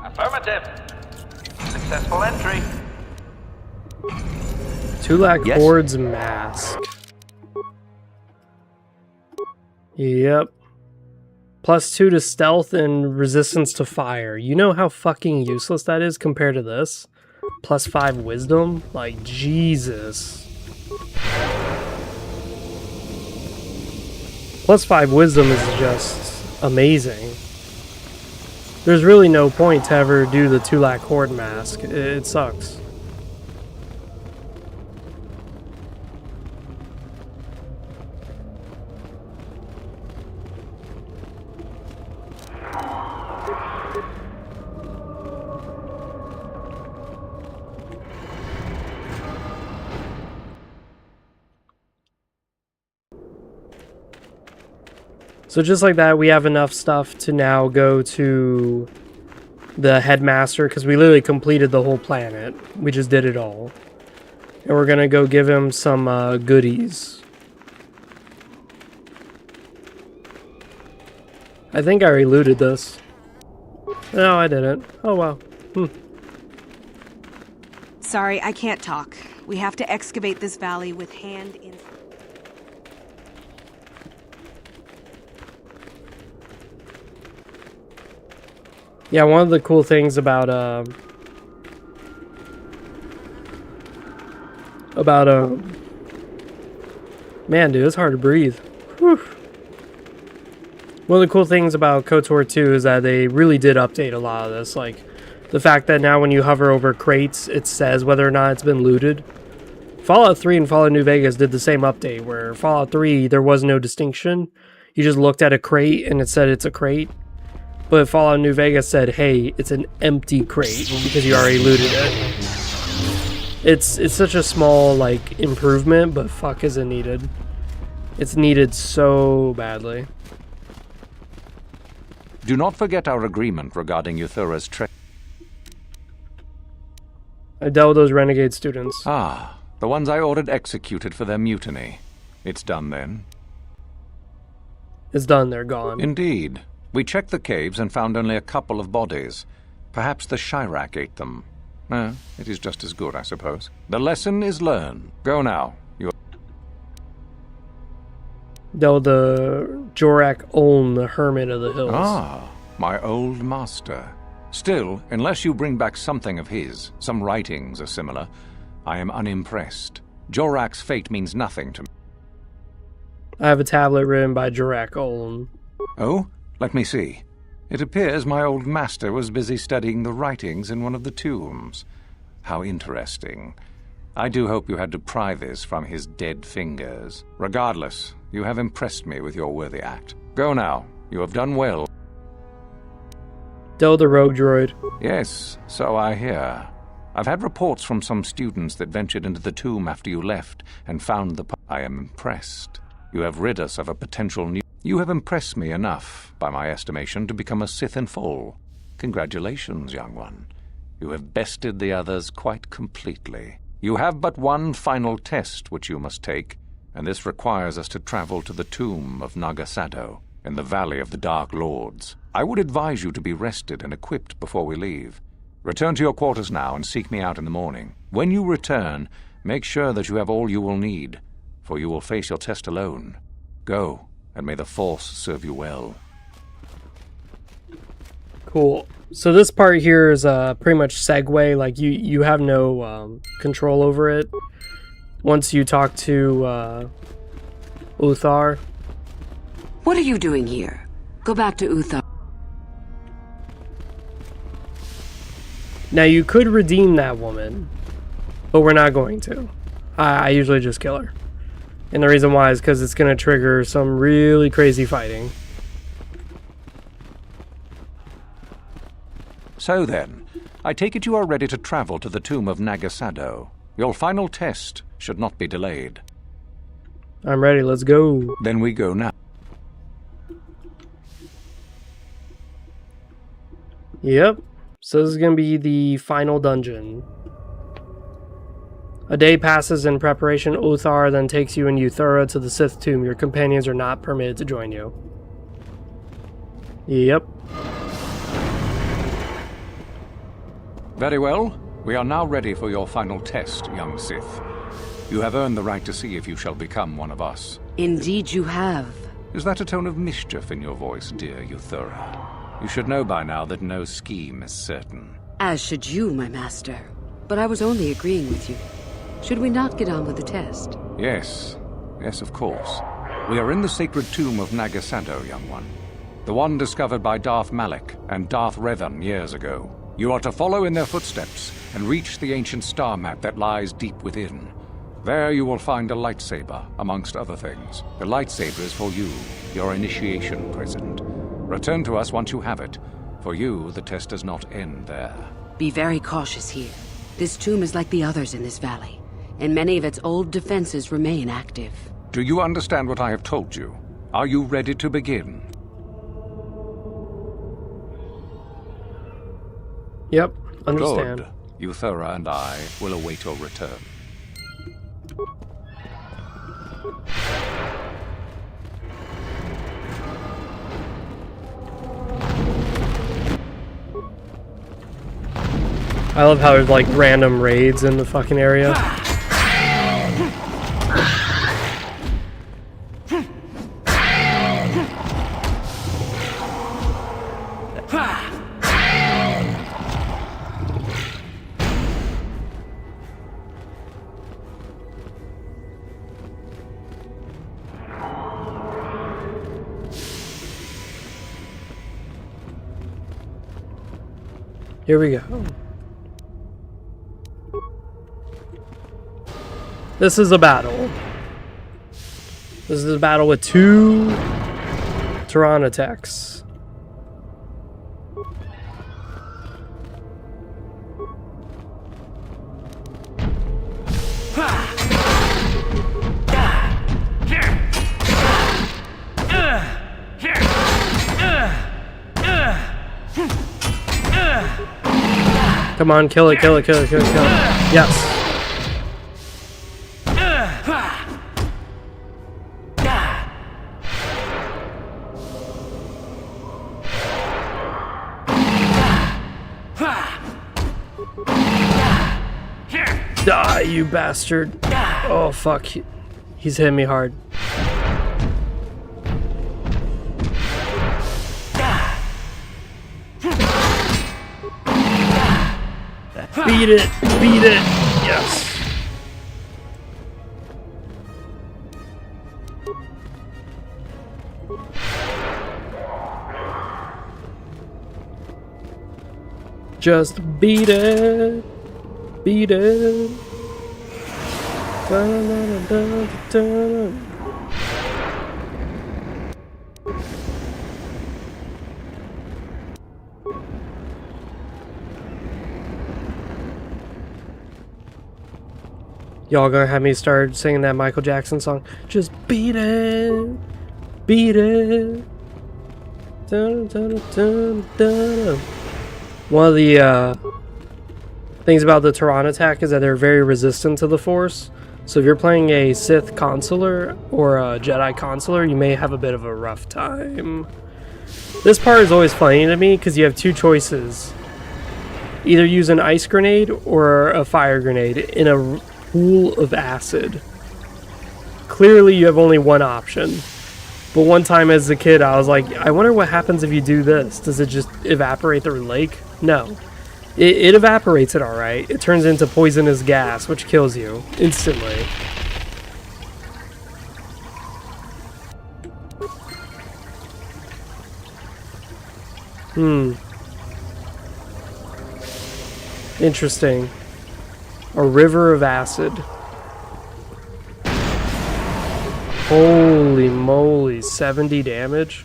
Affirmative. Successful entry. Tulak Hord's mask. Yep. +2 to stealth and resistance to fire. You know how fucking useless that is compared to this? +5 wisdom? Like, Jesus. +5 wisdom is just amazing. There's really no point to ever do the Tulak Hord mask. It sucks. So just like that, we have enough stuff to now go to the headmaster, because we literally completed the whole planet. We just did it all. And we're going to go give him some goodies. I think I already looted this. No, I didn't. Oh, wow. Sorry, I can't talk. We have to excavate this valley with hand in... Yeah, one of the cool things about man, dude, it's hard to breathe. Whew. One of the cool things about KOTOR 2 is that they really did update a lot of this. Like, the fact that now when you hover over crates, it says whether or not it's been looted. Fallout 3 and Fallout New Vegas did the same update, where Fallout 3, there was no distinction. You just looked at a crate and it said it's a crate. But Fallout New Vegas said, hey, it's an empty crate because you already looted it. It's such a small, like, improvement, but fuck is it needed. It's needed so badly. Do not forget our agreement regarding Euthura's trip. I dealt with those renegade students. Ah, the ones I ordered executed for their mutiny. It's done then. It's done, they're gone. Indeed. We checked the caves and found only a couple of bodies. Perhaps the Chirac ate them. It is just as good, I suppose. The lesson is learned. Go now. Though the Jorak Oln, the Hermit of the Hills. Ah, my old master. Still, unless you bring back something of his, some writings or similar, I am unimpressed. Jorak's fate means nothing to me. I have a tablet written by Jorak Oln. Oh? Let me see. It appears my old master was busy studying the writings in one of the tombs. How interesting. I do hope you had to pry this from his dead fingers. Regardless, you have impressed me with your worthy act. Go now. You have done well. Del the rogue droid. Yes, so I hear. I've had reports from some students that ventured into the tomb after you left and found the... I am impressed. You have rid us of a potential new... You have impressed me enough, by my estimation, to become a Sith in full. Congratulations, young one. You have bested the others quite completely. You have but one final test which you must take, and this requires us to travel to the tomb of Nagasado, in the Valley of the Dark Lords. I would advise you to be rested and equipped before we leave. Return to your quarters now and seek me out in the morning. When you return, make sure that you have all you will need, for you will face your test alone. Go, and may the Force serve you well. Cool. So this part here is pretty much segue. Like, you have no control over it. Once you talk to Uthar. What are you doing here? Go back to Uthar. Now, you could redeem that woman, but we're not going to. I usually just kill her. And the reason why is because it's going to trigger some really crazy fighting. So then, I take it you are ready to travel to the tomb of Nagasado. Your final test should not be delayed. I'm ready, let's go. Then we go now. Yep. So this is going to be the final dungeon. A day passes in preparation. Uthar then takes you and Euthura to the Sith tomb. Your companions are not permitted to join you. Yep. Very well. We are now ready for your final test, young Sith. You have earned the right to see if you shall become one of us. Indeed you have. Is that a tone of mischief in your voice, dear Euthura? You should know by now that no scheme is certain. As should you, my master. But I was only agreeing with you. Should we not get on with the test? Yes. Yes, of course. We are in the sacred tomb of Nagasado, young one. The one discovered by Darth Malak and Darth Revan years ago. You are to follow in their footsteps and reach the ancient star map that lies deep within. There you will find a lightsaber, amongst other things. The lightsaber is for you, your initiation present. Return to us once you have it. For you, the test does not end there. Be very cautious here. This tomb is like the others in this valley, and many of its old defenses remain active. Do you understand what I have told you? Are you ready to begin? Yep, understand. Good. Euthura and I will await your return. I love how there's like random raids in the fucking area. Here we go. This is a battle. This is a battle with 2 Tyranitechs. Come on, kill it, kill it, kill it, kill it, kill it. Yes. Die, you bastard. Oh, fuck. He's hitting me hard. Beat it! Beat it! Yes! Just beat it! Beat it! Dun, dun, dun, dun, dun. Y'all gonna have me start singing that Michael Jackson song? Just beat it, beat it. Dun, dun, dun, dun. One of the things about the Tyranitek is that they're very resistant to the Force. So if you're playing a Sith Consular or a Jedi Consular, you may have a bit of a rough time. This part is always funny to me because you have 2 choices. Either use an ice grenade or a fire grenade in a pool of acid. Clearly you have only one option. But one time as a kid I was like, I wonder what happens if you do this. Does it just evaporate the lake? No. It evaporates it alright. It turns into poisonous gas, which kills you instantly. Interesting. A river of acid. Holy moly, 70 damage?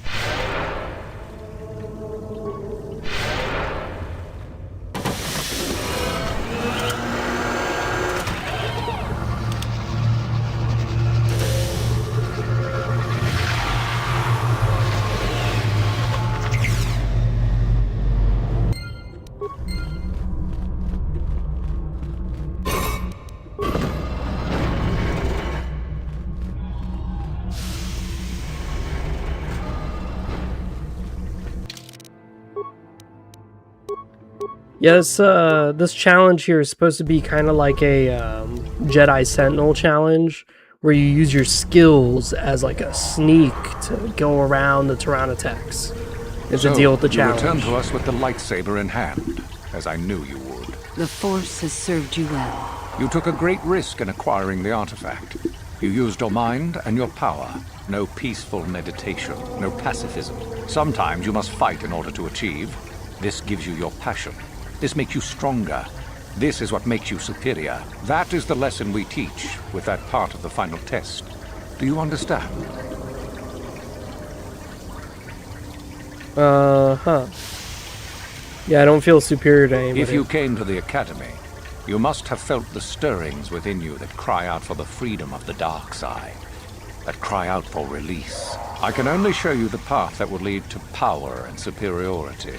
Yes, this challenge here is supposed to be kind of like a Jedi Sentinel challenge, where you use your skills as like a sneak to go around the Tyranitechs and to deal with the challenge. You returned to us with the lightsaber in hand, as I knew you would. The Force has served you well. You took a great risk in acquiring the artifact. You used your mind and your power. No peaceful meditation, no pacifism. Sometimes you must fight in order to achieve. This gives you your passion. This makes you stronger. This is what makes you superior. That is the lesson we teach with that part of the final test. Do you understand? Yeah, I don't feel superior to anybody. If you came to the Academy, you must have felt the stirrings within you that cry out for the freedom of the dark side, that cry out for release. I can only show you the path that will lead to power and superiority.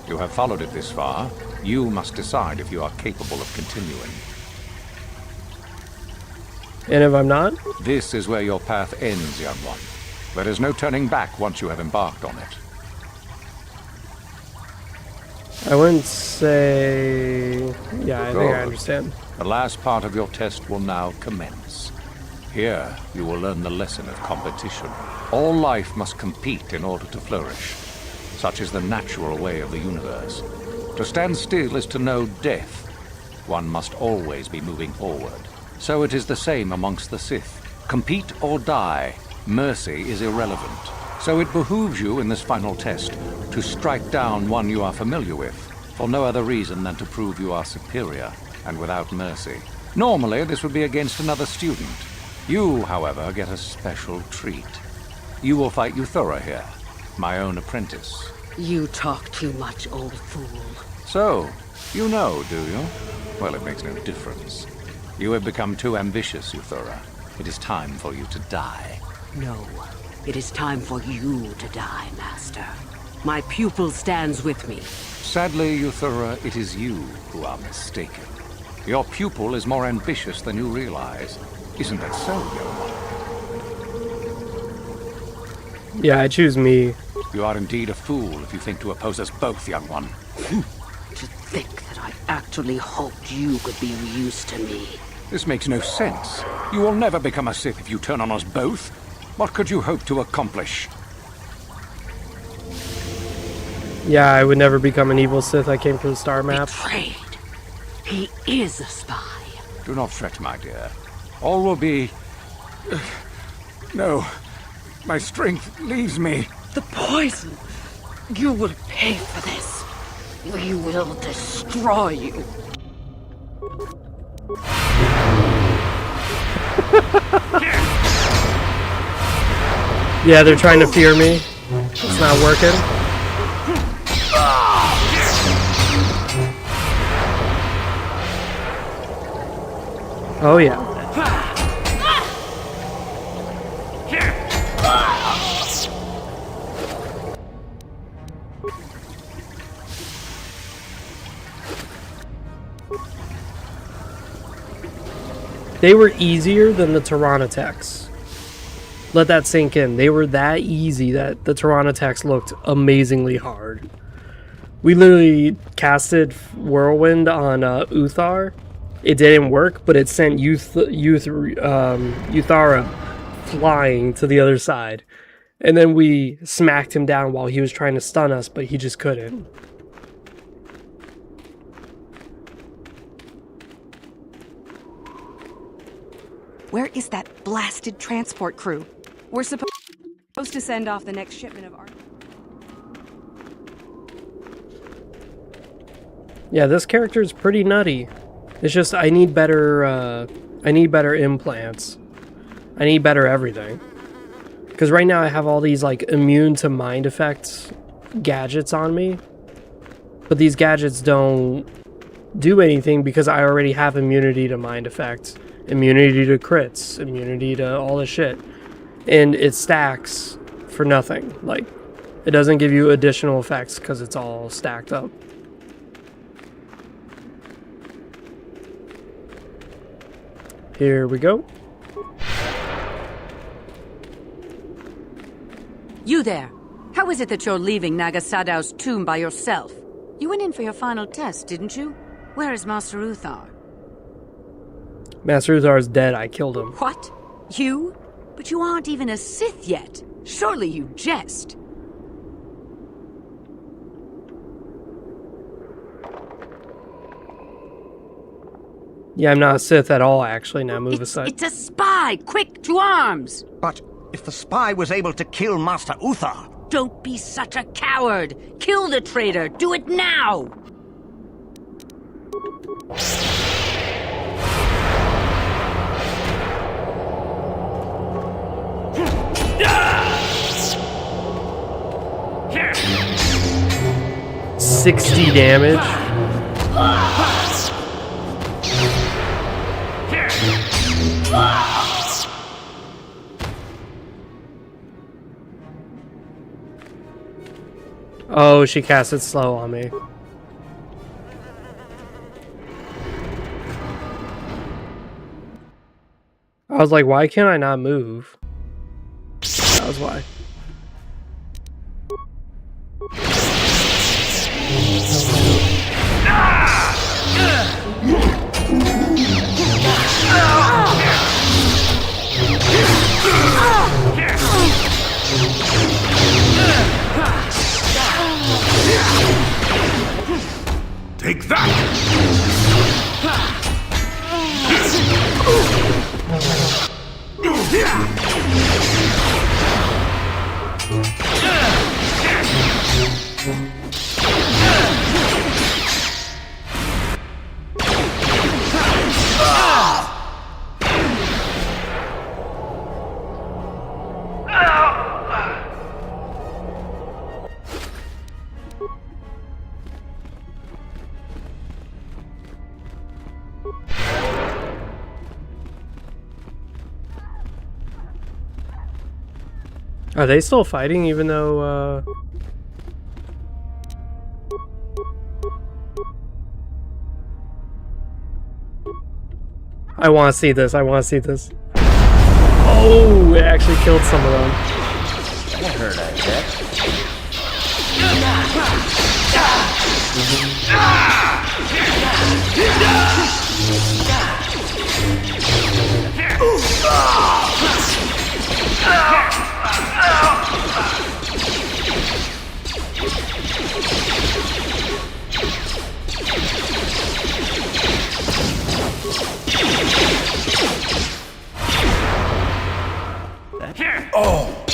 You have followed it this far. You must decide if you are capable of continuing. And if I'm not? This is where your path ends, young one. There is no turning back once you have embarked on it. I wouldn't say... Yeah, I think I understand. The last part of your test will now commence. Here, you will learn the lesson of competition. All life must compete in order to flourish. Such is the natural way of the universe. To stand still is to know death. One must always be moving forward. So it is the same amongst the Sith. Compete or die. Mercy is irrelevant. So it behooves you in this final test to strike down one you are familiar with, for no other reason than to prove you are superior and without mercy. Normally, this would be against another student. You, however, get a special treat. You will fight Euthora here, my own apprentice. You talk too much, old fool. So, you know, do you? Well, it makes no difference. You have become too ambitious, Euthora. It is time for you to die. No. It is time for you to die, Master. My pupil stands with me. Sadly, Euthora, it is you who are mistaken. Your pupil is more ambitious than you realize. Isn't that so, young one? Yeah, I choose me. You are indeed a fool if you think to oppose us both, young one. To think that I actually hoped you could be of use to me. This makes no sense. You will never become a Sith if you turn on us both. What could you hope to accomplish? Yeah, I would never become an evil Sith. I came from the star map. Betrayed. He is a spy. Do not fret, my dear. All will be... No. My strength leaves me. The poison. You will pay for this. We will destroy you. Yeah, they're trying to fear me. It's not working. Oh yeah. They were easier than the Tyranitex. Let that sink in. They were that easy that the Tyranitex looked amazingly hard. We literally casted Whirlwind on Uthar. It didn't work, but it sent Uthara flying to the other side. And then we smacked him down while he was trying to stun us, but he just couldn't. Where is that blasted transport crew? We're supposed to send off the next shipment of armor. Yeah, this character is pretty nutty. It's just I need better implants. I need better everything. Because right now I have all these like immune to mind effects gadgets on me. But these gadgets don't do anything because I already have immunity to mind effects. Immunity to crits, immunity to all this shit. And it stacks for nothing. Like, it doesn't give you additional effects because it's all stacked up. Here we go. You there! How is it that you're leaving Nagasadow's tomb by yourself? You went in for your final test, didn't you? Where is Master Uthar? Master Uthar is dead. I killed him. What? You? But you aren't even a Sith yet. Surely you jest. Yeah, I'm not a Sith at all, actually. Now move aside. It's a spy! Quick, to arms! But if the spy was able to kill Master Uthar... Don't be such a coward! Kill the traitor! Do it now! Yeah! 60 damage. Oh, she cast it slow on me. I was like, why can't I not move? That was why. Take that! Are they still fighting even though, I want to see this, I want to see this. Oh, it actually killed some of them. That hurt, I bet. Oh!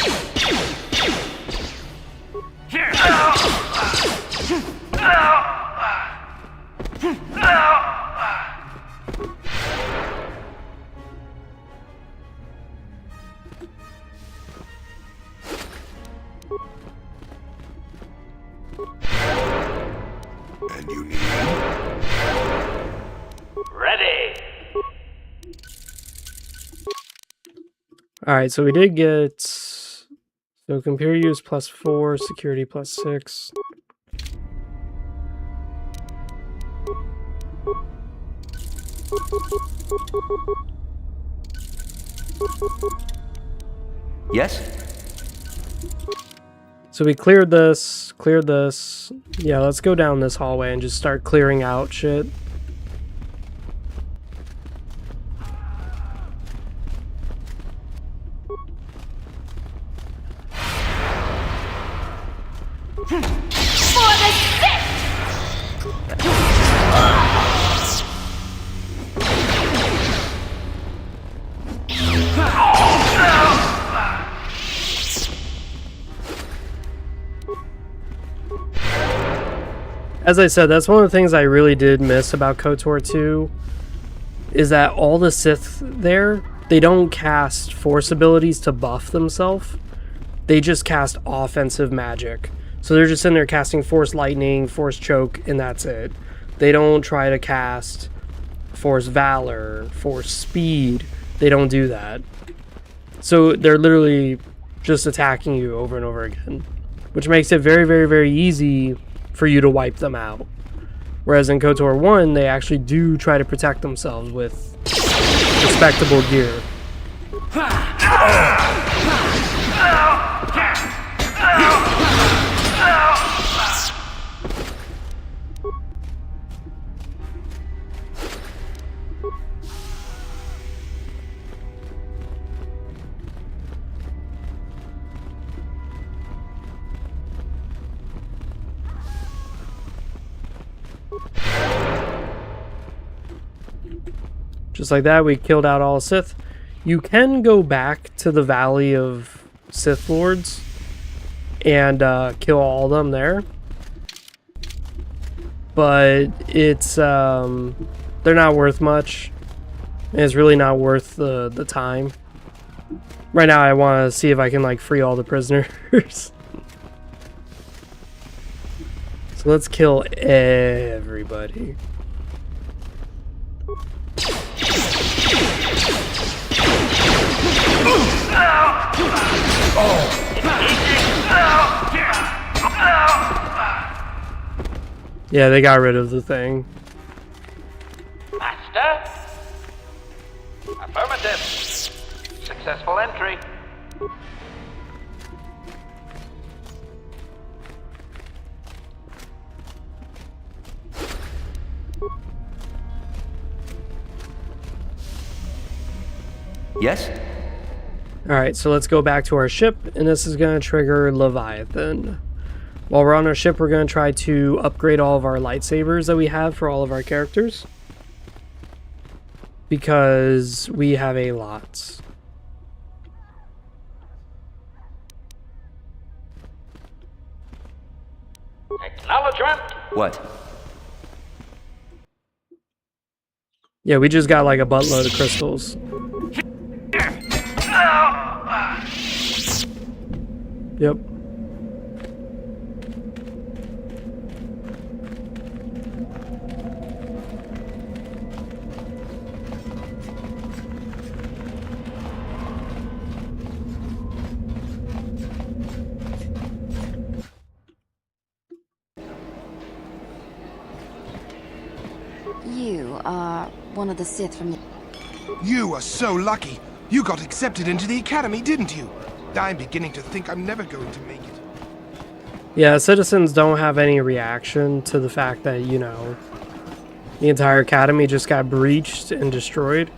And you need... Ready. Alright, so we did get... So computer use +4, security +6. Yes? So we cleared this, cleared this. Yeah, let's go down this hallway and just start clearing out shit. As I said, that's one of the things I really did miss about KOTOR 2, is that all the Sith there, they don't cast force abilities to buff themselves. They just cast offensive magic. So they're just sitting there casting Force Lightning, Force Choke, and that's it. They don't try to cast Force Valor, Force Speed. They don't do that. So they're literally just attacking you over and over again, which makes it very, very, very easy for you to wipe them out. Whereas in KOTOR 1, they actually do try to protect themselves with respectable gear. Just like that, we killed out all Sith. You can go back to the Valley of Sith Lords and kill all of them there. But it's, they're not worth much. It's really not worth the time. Right now I want to see if I can like free all the prisoners. So let's kill everybody. Oh. Yeah, they got rid of the thing. Master? Affirmative. Successful entry. Yes? Alright, so let's go back to our ship, and this is going to trigger Leviathan. While we're on our ship, we're going to try to upgrade all of our lightsabers that we have for all of our characters. Because we have a lot. Acknowledgement. What? Yeah, we just got like a buttload of crystals. Yep. You are one of the Sith from the... You are so lucky. You got accepted into the Academy, didn't you? I'm beginning to think I'm never going to make it. Yeah, citizens don't have any reaction to the fact that, you know, the entire academy just got breached and destroyed.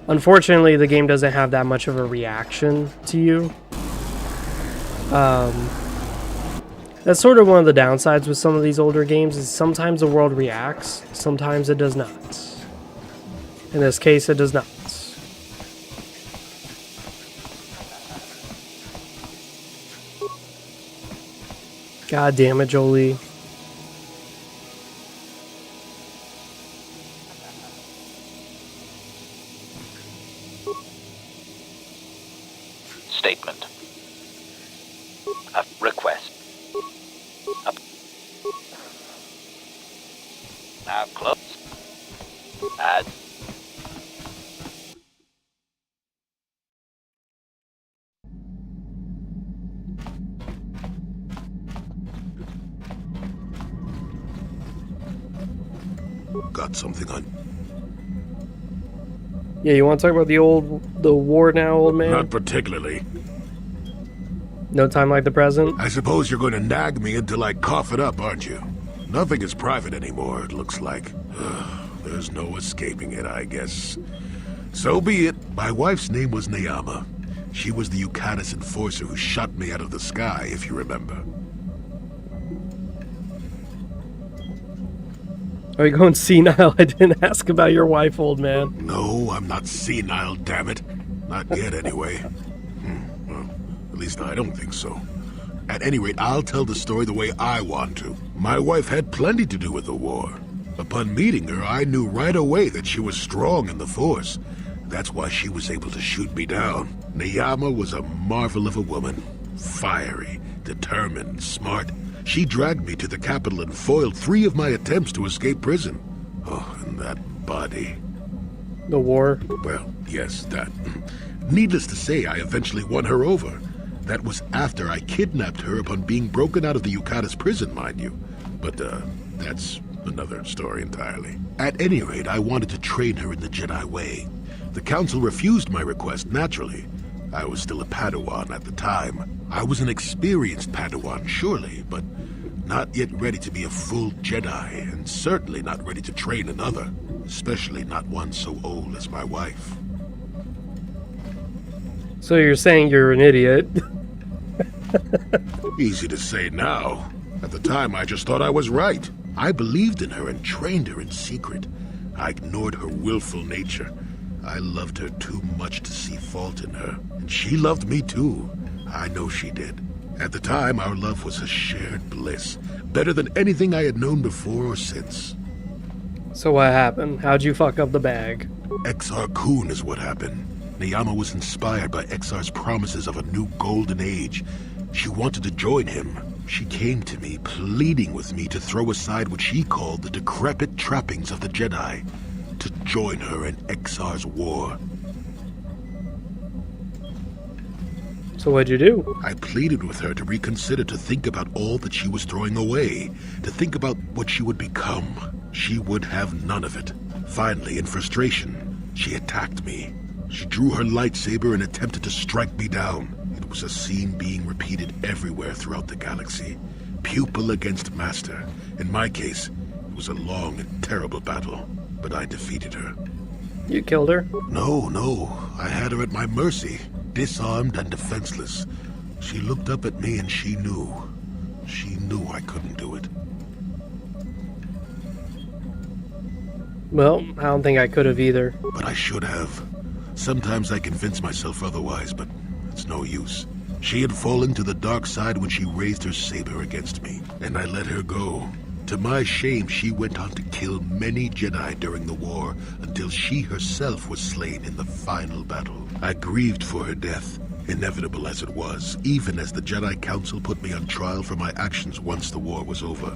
Unfortunately, the game doesn't have that much of a reaction to you. That's sort of one of the downsides with some of these older games, is sometimes the world reacts, sometimes it does not. In this case, it does not. God damn it, Jolie. Statement. A request. Now close. Add. Got something on. Yeah, you want to talk about the war now, old man? Not particularly. No time like the present? I suppose you're going to nag me until I cough it up, aren't you? Nothing is private anymore, it looks like. There's no escaping it, I guess. So be it. My wife's name was Neyama. She was the Yukatis enforcer who shot me out of the sky, if you remember. Are you going senile? I didn't ask about your wife, old man. No, I'm not senile, damn it. Not yet, anyway. Well, at least I don't think so. At any rate, I'll tell the story the way I want to. My wife had plenty to do with the war. Upon meeting her, I knew right away that she was strong in the Force. That's why she was able to shoot me down. Neyama was a marvel of a woman. Fiery, determined, smart. She dragged me to the capital and foiled 3 of my attempts to escape prison. Oh, and that body. The war? Well, yes, that. Needless to say, I eventually won her over. That was after I kidnapped her upon being broken out of the Yukatis prison, mind you. But, that's another story entirely. At any rate, I wanted to train her in the Jedi way. The Council refused my request, naturally. I was still a Padawan at the time. I was an experienced Padawan, surely, but not yet ready to be a full Jedi, and certainly not ready to train another, especially not one so old as my wife. So you're saying you're an idiot? Easy to say now. At the time, I just thought I was right. I believed in her and trained her in secret. I ignored her willful nature. I loved her too much to see fault in her, and she loved me too. I know she did. At the time, our love was a shared bliss, better than anything I had known before or since. So what happened? How'd you fuck up the bag? Exar Kun is what happened. Neyama was inspired by Exar's promises of a new golden age. She wanted to join him. She came to me, pleading with me to throw aside what she called the decrepit trappings of the Jedi, to join her in Exar's war. So what'd you do? I pleaded with her to reconsider, to think about all that she was throwing away, to think about what she would become. She would have none of it. Finally, in frustration, she attacked me. She drew her lightsaber and attempted to strike me down. It was a scene being repeated everywhere throughout the galaxy. Pupil against master. In my case, it was a long and terrible battle, but I defeated her. You killed her? No. I had her at my mercy, disarmed and defenseless. She looked up at me and she knew. She knew I couldn't do it. Well, I don't think I could have either. But I should have. Sometimes I convince myself otherwise, but it's no use. She had fallen to the dark side when she raised her saber against me, and I let her go. To my shame, she went on to kill many Jedi during the war, until she herself was slain in the final battle. I grieved for her death, inevitable as it was, even as the Jedi Council put me on trial for my actions once the war was over.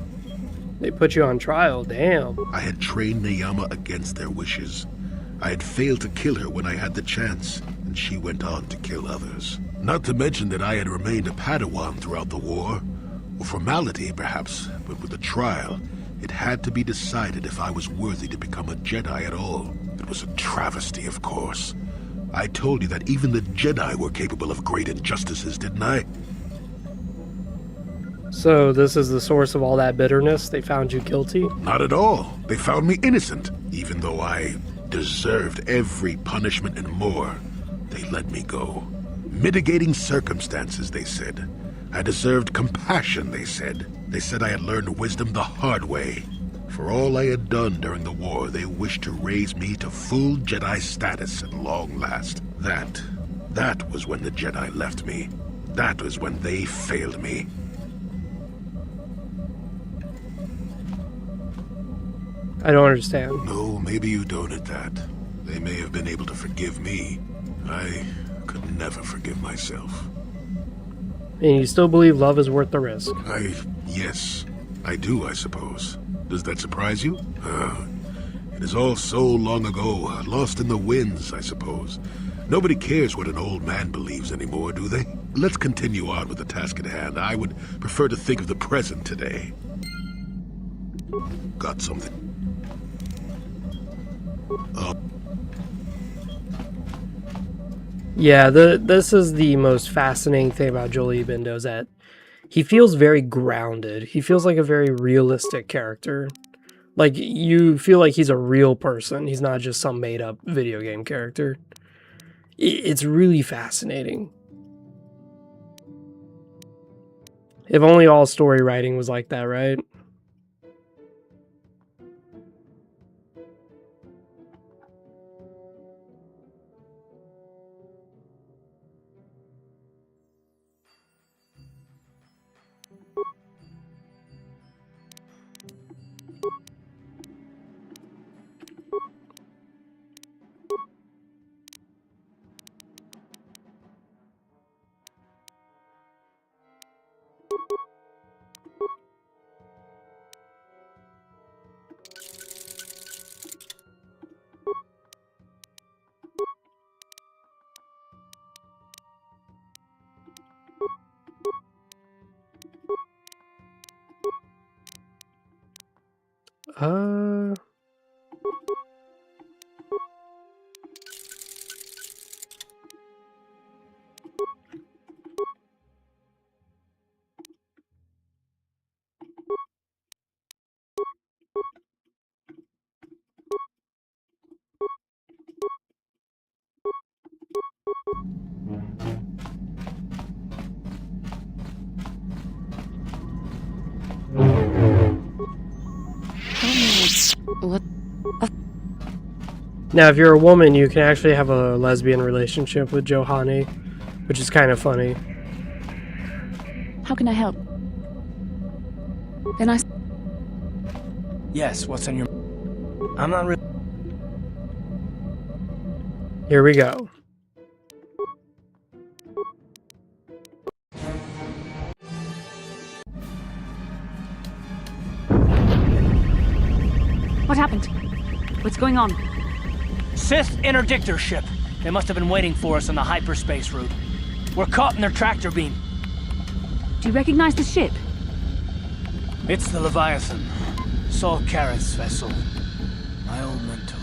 They put you on trial, damn. I had trained Neyama against their wishes. I had failed to kill her when I had the chance, and she went on to kill others. Not to mention that I had remained a Padawan throughout the war. A formality, perhaps, but with a trial, it had to be decided if I was worthy to become a Jedi at all. It was a travesty, of course. I told you that even the Jedi were capable of great injustices, didn't I? So this is the source of all that bitterness? They found you guilty? Not at all. They found me innocent, even though I deserved every punishment and more. They let me go. Mitigating circumstances, they said. I deserved compassion, they said. They said I had learned wisdom the hard way. For all I had done during the war, they wished to raise me to full Jedi status at long last. That was when the Jedi left me. That was when they failed me. I don't understand. No, maybe you don't at that. They may have been able to forgive me. I could never forgive myself. And you still believe love is worth the risk? Yes, I do, I suppose. Does that surprise you? It is all so long ago, lost in the winds, I suppose. Nobody cares what an old man believes anymore, do they? Let's continue on with the task at hand. I would prefer to think of the present today. Got something. Yeah, this is the most fascinating thing about Jolie Bindo, is that he feels very grounded. He feels like a very realistic character. Like, you feel like he's a real person. He's not just some made-up video game character. It's really fascinating. If only all story writing was like that, right? What? Now, if you're a woman, you can actually have a lesbian relationship with Johanny, which is kind of funny. How can I help? Then Yes, what's on your... I'm not really... Here we go. What happened? What's going on? Sith interdictor ship. They must have been waiting for us on the hyperspace route. We're caught in their tractor beam. Do you recognize the ship? It's the Leviathan. Saul Kareth's vessel. My old mentor.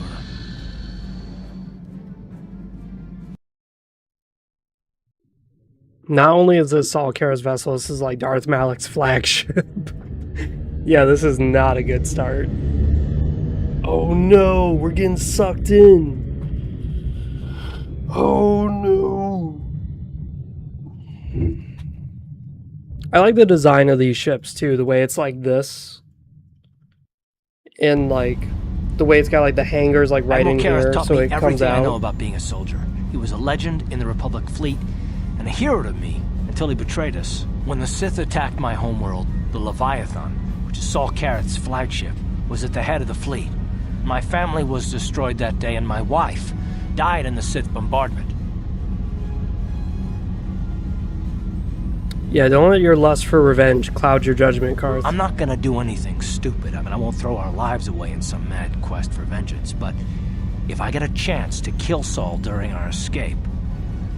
Not only is this Saul Kara's vessel, this is like Darth Malik's flagship. Yeah, this is not a good start. Oh no, we're getting sucked in. Oh no. I like the design of these ships too, the way it's like this. And like the way it's got like the hangers like right in here so it comes out. I know about being a soldier. He was a legend in the Republic fleet and a hero to me until he betrayed us. When the Sith attacked my homeworld, the Leviathan, which is Saul Kareth's flagship, was at the head of the fleet. My family was destroyed that day and my wife died in the Sith bombardment. Yeah, don't let your lust for revenge cloud your judgment, Karth. I'm not gonna do anything stupid. I won't throw our lives away in some mad quest for vengeance, but if I get a chance to kill Saul during our escape,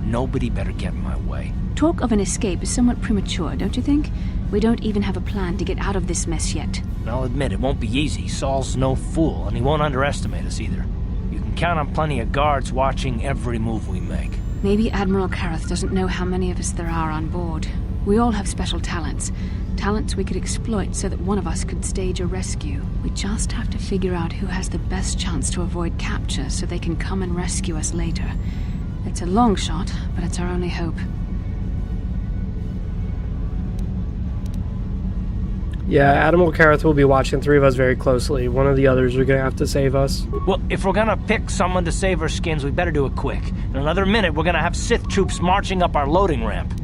nobody better get in my way. Talk of an escape is somewhat premature, don't you think? We don't even have a plan to get out of this mess yet. And I'll admit, it won't be easy. Saul's no fool, and he won't underestimate us either. You can count on plenty of guards watching every move we make. Maybe Admiral Kareth doesn't know how many of us there are on board. We all have special talents. Talents we could exploit so that one of us could stage a rescue. We just have to figure out who has the best chance to avoid capture so they can come and rescue us later. It's a long shot, but it's our only hope. Yeah, Admiral Kareth will be watching three of us very closely. One of the others are going to have to save us. Well, if we're gonna pick someone to save our skins, we better do it quick. In another minute, we're gonna have Sith troops marching up our loading ramp.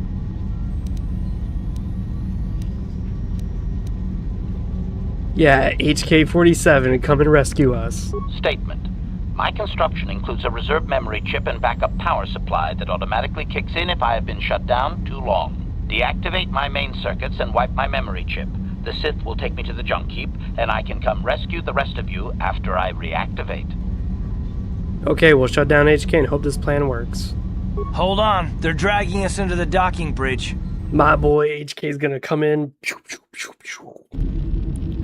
Yeah, HK-47, come and rescue us. Statement. My construction includes a reserve memory chip and backup power supply that automatically kicks in if I have been shut down too long. Deactivate my main circuits and wipe my memory chip. The Sith will take me to the junk heap, and I can come rescue the rest of you after I reactivate. Okay, we'll shut down HK and hope this plan works. Hold on, they're dragging us into the docking bridge. My boy HK's gonna come in.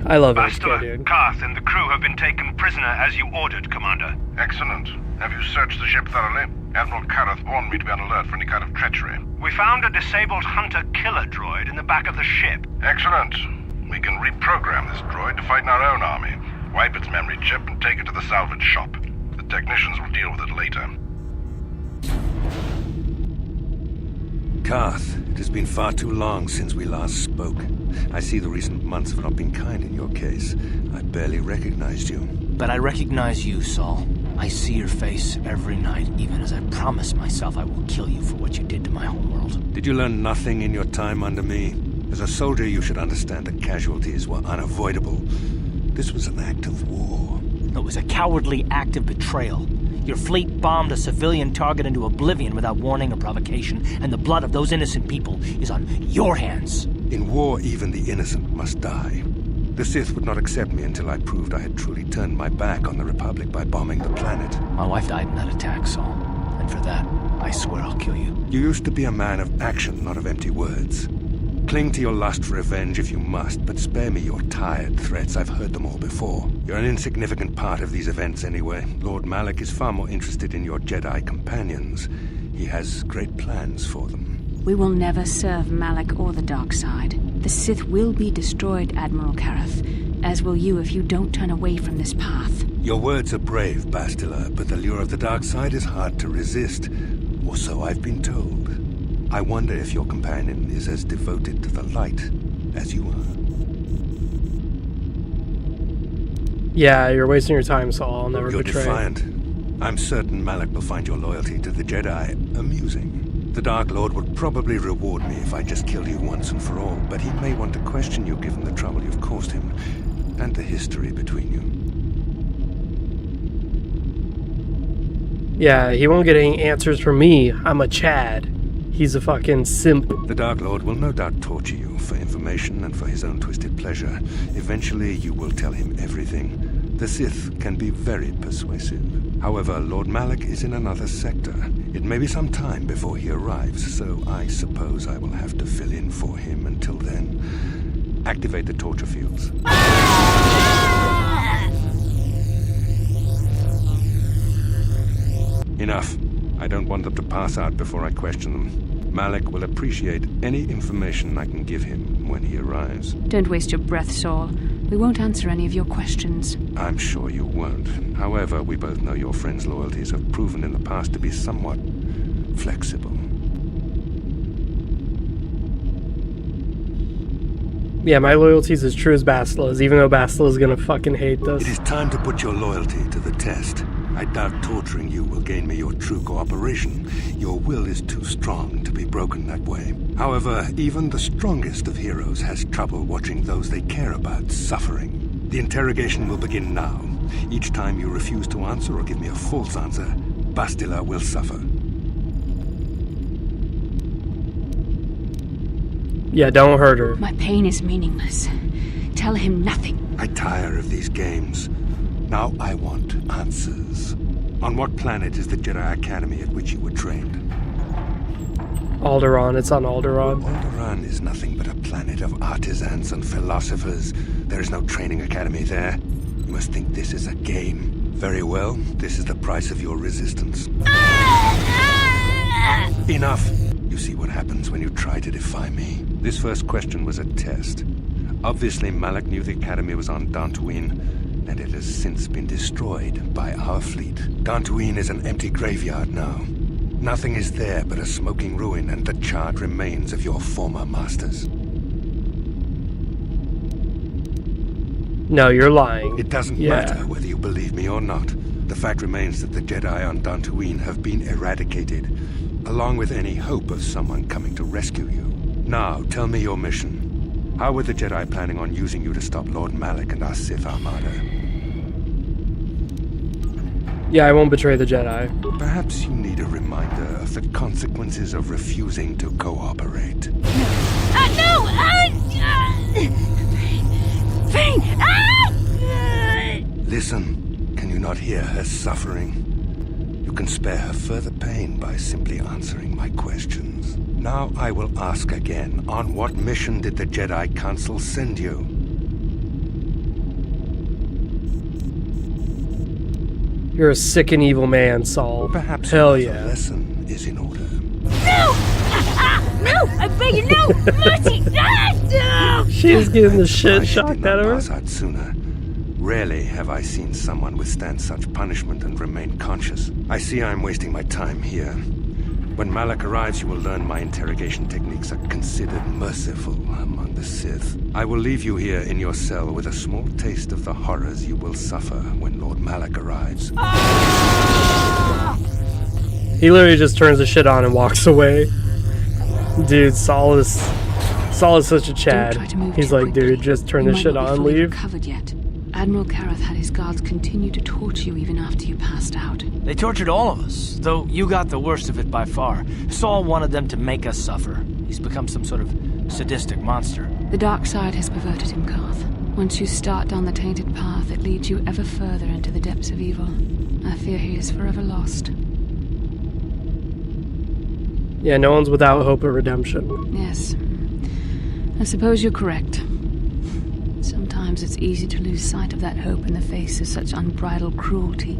I love Bastila, HK, dude. Karth and the crew have been taken prisoner as you ordered, Commander. Excellent. Have you searched the ship thoroughly? Admiral Kareth warned me to be on alert for any kind of treachery. We found a disabled hunter-killer droid in the back of the ship. Excellent. We can reprogram this droid to fight in our own army, wipe its memory chip and take it to the salvage shop. The technicians will deal with it later. Karth, it has been far too long since we last spoke. I see the recent months have not been kind in your case. I barely recognized you. But I recognize you, Saul. I see your face every night, even as I promise myself I will kill you for what you did to my homeworld. Did you learn nothing in your time under me? As a soldier, you should understand that casualties were unavoidable. This was an act of war. It was a cowardly act of betrayal. Your fleet bombed a civilian target into oblivion without warning or provocation, and the blood of those innocent people is on your hands. In war, even the innocent must die. The Sith would not accept me until I proved I had truly turned my back on the Republic by bombing the planet. My wife died in that attack, Saul. And for that, I swear I'll kill you. You used to be a man of action, not of empty words. Cling to your lust for revenge if you must, but spare me your tired threats. I've heard them all before. You're an insignificant part of these events anyway. Lord Malik is far more interested in your Jedi companions. He has great plans for them. We will never serve Malik or the dark side. The Sith will be destroyed, Admiral Kareth, as will you if you don't turn away from this path. Your words are brave, Bastila, but the lure of the dark side is hard to resist. Or so I've been told. I wonder if your companion is as devoted to the light as you are. Yeah, you're wasting your time, Saul. I'll never You're betray. defiant. I'm certain Malik will find your loyalty to the Jedi amusing. The Dark Lord would probably reward me if I just killed you once and for all, but he may want to question you given the trouble you've caused him, and the history between you. Yeah, he won't get any answers from me. I'm a Chad. He's a fucking simp. The Dark Lord will no doubt torture you for information and for his own twisted pleasure. Eventually, you will tell him everything. The Sith can be very persuasive. However, Lord Malak is in another sector. It may be some time before he arrives, so I suppose I will have to fill in for him until then. Activate the torture fields. Enough. I don't want them to pass out before I question them. Malak will appreciate any information I can give him when he arrives. Don't waste your breath, Saul. We won't answer any of your questions. I'm sure you won't. However, we both know your friend's loyalties have proven in the past to be somewhat flexible. Yeah, my loyalty's as true as Bastila's, even though Bastila's gonna fucking hate this. It is time to put your loyalty to the test. I doubt torturing you will gain me your true cooperation. Your will is too strong to be broken that way. However, even the strongest of heroes has trouble watching those they care about suffering. The interrogation will begin now. Each time you refuse to answer or give me a false answer, Bastila will suffer. Yeah, don't hurt her. My pain is meaningless. Tell him nothing. I tire of these games. Now I want answers. On what planet is the Jedi Academy at which you were trained? Alderaan, it's on Alderaan. Alderaan is nothing but a planet of artisans and philosophers. There is no training academy there. You must think this is a game. Very well, this is the price of your resistance. Enough! You see what happens when you try to defy me. This first question was a test. Obviously, Malak knew the Academy was on Dantooine, and it has since been destroyed by our fleet. Dantooine is an empty graveyard now. Nothing is there but a smoking ruin and the charred remains of your former masters. No, you're lying. It doesn't matter whether you believe me or not. The fact remains that the Jedi on Dantooine have been eradicated, along with any hope of someone coming to rescue you. Now, tell me your mission. How were the Jedi planning on using you to stop Lord Malak and our Sith Armada? Yeah, I won't betray the Jedi. Perhaps you need a reminder of the consequences of refusing to cooperate. No! Fane! Listen, can you not hear her suffering? You can spare her further pain by simply answering my questions. Now I will ask again, on what mission did the Jedi Council send you? You're a sick and evil man, Saul. Perhaps Hell yeah. The lesson is in order. No! No! I beg you, no! Mercy! No! She's getting the shit shocked out of her. Out sooner. Rarely have I seen someone withstand such punishment and remain conscious. I see I'm wasting my time here. When Malak arrives, you will learn my interrogation techniques are considered merciful among the Sith. I will leave you here in your cell with a small taste of the horrors you will suffer when Lord Malak arrives. He literally just turns the shit on and walks away. Dude, Saul is such a Chad. He's like, dude, just turn the shit on, leave. Covered yet. Admiral Kareth had his guards continue to torture you even after you passed out. They tortured all of us, though you got the worst of it by far. Saul wanted them to make us suffer. He's become some sort of sadistic monster. The dark side has perverted him, Karth. Once you start down the tainted path, it leads you ever further into the depths of evil. I fear he is forever lost. Yeah, no one's without hope of redemption. Yes. I suppose you're correct. Sometimes it's easy to lose sight of that hope in the face of such unbridled cruelty.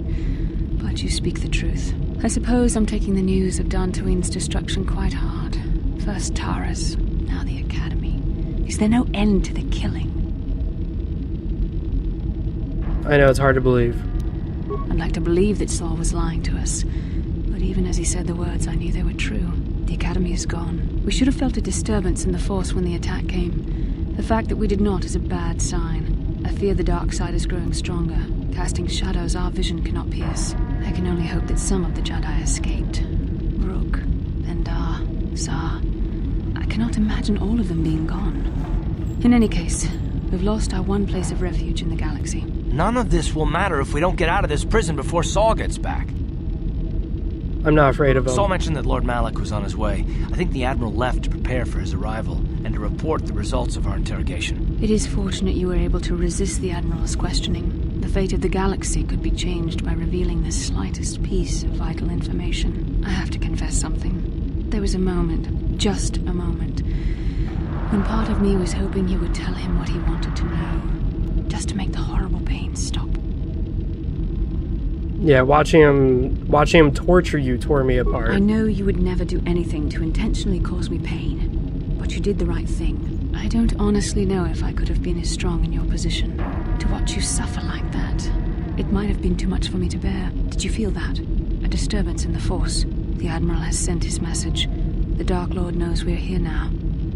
But you speak the truth. I suppose I'm taking the news of Dantooine's destruction quite hard. First Taras, now the Academy. Is there no end to the killing? I know, it's hard to believe. I'd like to believe that Saul was lying to us. But even as he said the words, I knew they were true. The Academy is gone. We should have felt a disturbance in the Force when the attack came. The fact that we did not is a bad sign. I fear the dark side is growing stronger, casting shadows our vision cannot pierce. I can only hope that some of the Jedi escaped. Rook, Vendar, Zar. I cannot imagine all of them being gone. In any case, we've lost our one place of refuge in the galaxy. None of this will matter if we don't get out of this prison before Saul gets back. I'm not afraid of him. Saul mentioned that Lord Malak was on his way. I think the Admiral left to prepare for his arrival and to report the results of our interrogation. It is fortunate you were able to resist the Admiral's questioning. The fate of the galaxy could be changed by revealing the slightest piece of vital information. I have to confess something. There was a moment, just a moment, when part of me was hoping you would tell him what he wanted to know, just to make the horrible pain stop. Yeah, watching him torture you tore me apart. I know you would never do anything to intentionally cause me pain, but you did the right thing. I don't honestly know if I could have been as strong in your position. To watch you suffer like that, it might have been too much for me to bear. Did you feel that? A disturbance in the Force. The Admiral has sent his message. The Dark Lord knows we're here now.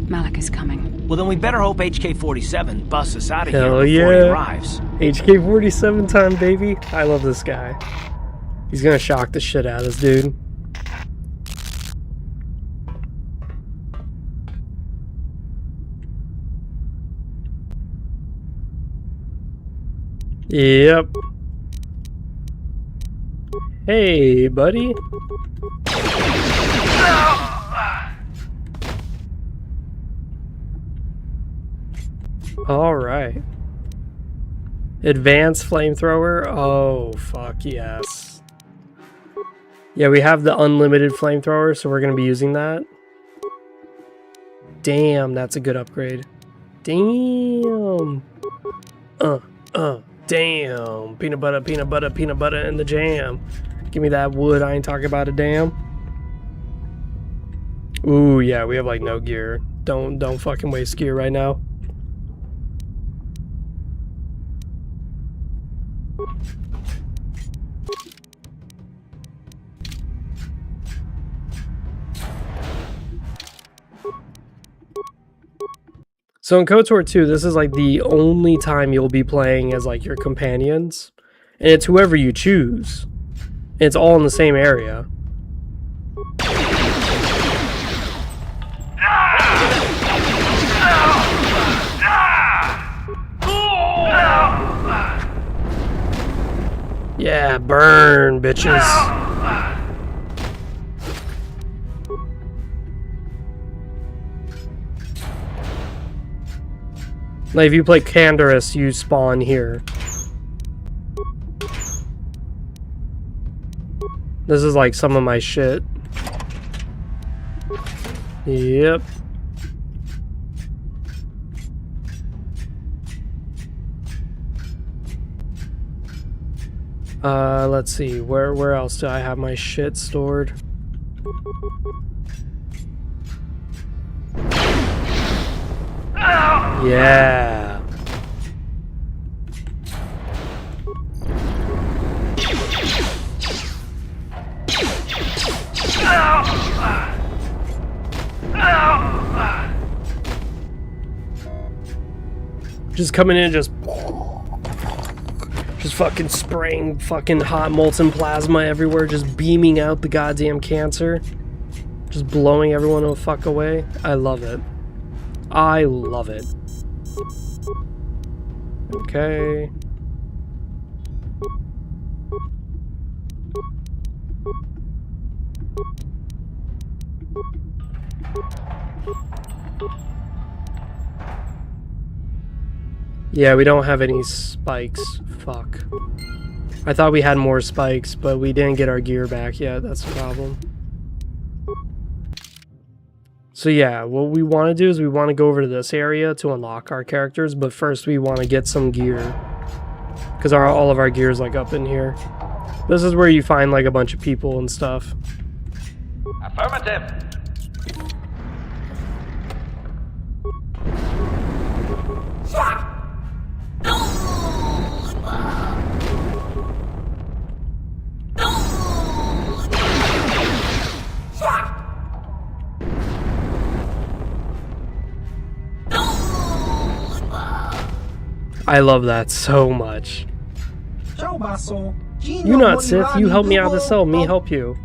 Malik is coming. Well, then we better hope HK-47 busts us out of Hell here before yeah. he arrives. HK-47 time, baby. I love this guy. He's gonna shock the shit out of this dude. Yep. Hey, buddy. All right. Advanced flamethrower. Oh, fuck yes. Yeah, we have the unlimited flamethrower, so we're going to be using that. Damn, that's a good upgrade. Damn. Damn. Peanut butter, and the jam. Give me that wood. I ain't talking about a damn. Ooh, yeah, we have like no gear. Don't fucking waste gear right now. So in KOTOR 2, this is like the only time you'll be playing as like your companions. And it's whoever you choose. And it's all in the same area. Yeah, burn, bitches. Like, if you play Canderous, you spawn here. This is like some of my shit. Yep. Let's see. Where else do I have my shit stored? Yeah. Just coming in and just fucking spraying fucking hot molten plasma everywhere, just beaming out the goddamn cancer. Just blowing everyone the fuck away. I love it. I love it. Okay. Yeah, we don't have any spikes. Fuck. I thought we had more spikes, but we didn't get our gear back yet. That's the problem. So yeah, what we want to do is we want to go over to this area to unlock our characters, but first we want to get some gear. Because all of our gear is like up in here. This is where you find like a bunch of people and stuff. Affirmative. I love that so much. You not Sith, you help me out of the cell, me help you.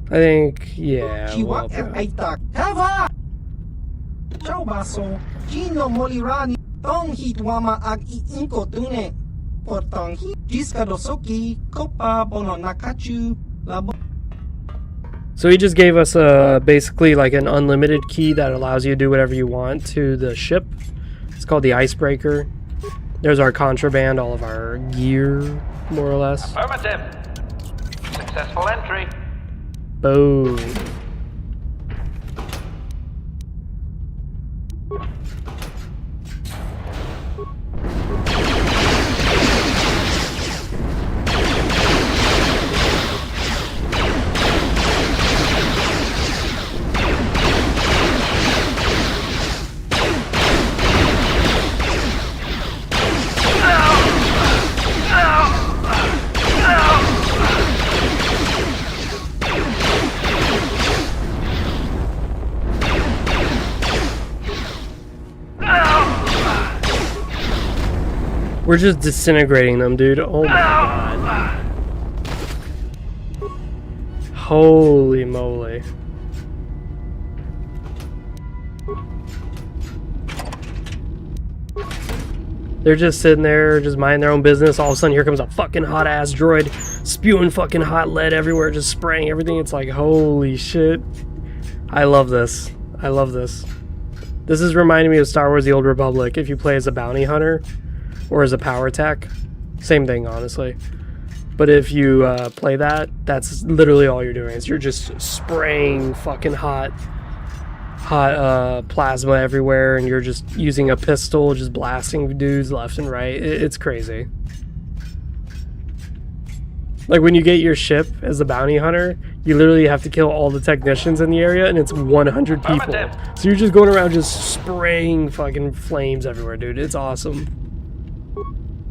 I think, yeah, well, so he just gave us basically like an unlimited key that allows you to do whatever you want to the ship. It's called the Icebreaker. There's our contraband, all of our gear, more or less. Affirmative. Successful entry. Boom. We're just disintegrating them, dude. Oh my god. Holy moly. They're just sitting there, just minding their own business. All of a sudden, here comes a fucking hot-ass droid spewing fucking hot lead everywhere, just spraying everything. It's like, holy shit. I love this. I love this. This is reminding me of Star Wars The Old Republic. If you play as a bounty hunter or as a power tech, same thing, honestly. But if you play that, that's literally all you're doing. Is you're just spraying fucking hot plasma everywhere, and you're just using a pistol, just blasting dudes left and right. It's crazy. Like when you get your ship as a bounty hunter, you literally have to kill all the technicians in the area, and it's 100 people. So you're just going around just spraying fucking flames everywhere, dude. It's awesome.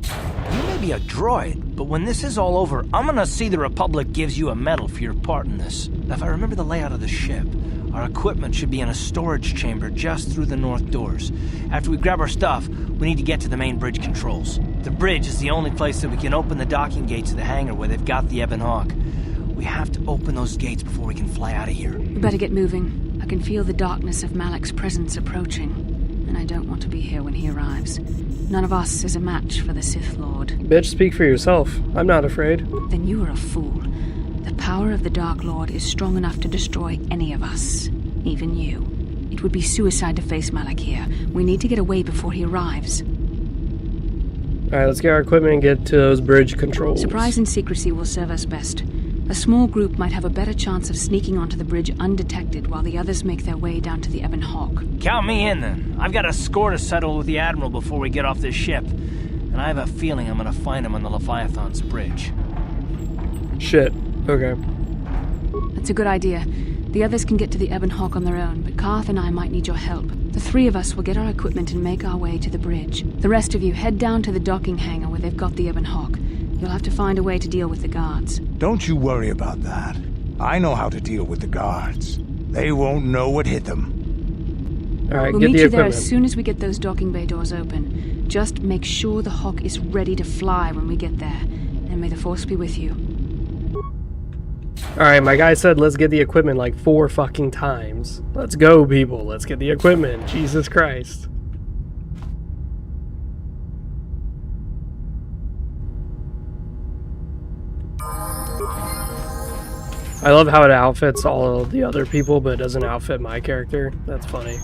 You may be a droid, but when this is all over, I'm gonna see the Republic gives you a medal for your part in this. If I remember the layout of the ship, our equipment should be in a storage chamber just through the north doors. After we grab our stuff, we need to get to the main bridge controls. The bridge is the only place that we can open the docking gates of the hangar where they've got the Ebon Hawk. We have to open those gates before we can fly out of here. We better get moving. I can feel the darkness of Malak's presence approaching, and I don't want to be here when he arrives. None of us is a match for the Sith Lord. Bitch, speak for yourself. I'm not afraid. Then you are a fool. The power of the Dark Lord is strong enough to destroy any of us, even you. It would be suicide to face Malak here. We need to get away before he arrives. Alright, let's get our equipment and get to those bridge controls. Surprise and secrecy will serve us best. A small group might have a better chance of sneaking onto the bridge undetected while the others make their way down to the Ebon Hawk. Count me in, then. I've got a score to settle with the Admiral before we get off this ship. And I have a feeling I'm gonna find him on the Leviathan's bridge. Shit. Okay. That's a good idea. The others can get to the Ebon Hawk on their own, but Karth and I might need your help. The three of us will get our equipment and make our way to the bridge. The rest of you head down to the docking hangar where they've got the Ebon Hawk. You'll have to find a way to deal with the guards. Don't you worry about that. I know how to deal with the guards. They won't know what hit them. Alright, we'll get meet the you equipment. there as soon as we get those docking bay doors open. Just make sure the Hawk is ready to fly when we get there. And may the Force be with you. Alright, my guy said let's get the equipment like 4 fucking times. Let's go, people. Let's get the equipment. Jesus Christ. I love how it outfits all of the other people, but it doesn't outfit my character. That's funny.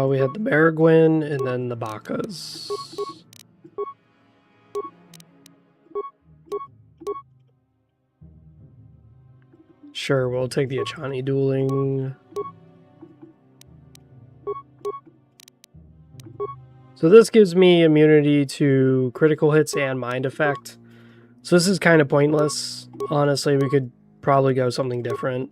We had the Baragwin and then the Bakas. Sure, we'll take the Achani dueling. So this gives me immunity to critical hits and mind effect. So this is kind of pointless. Honestly, we could probably go something different.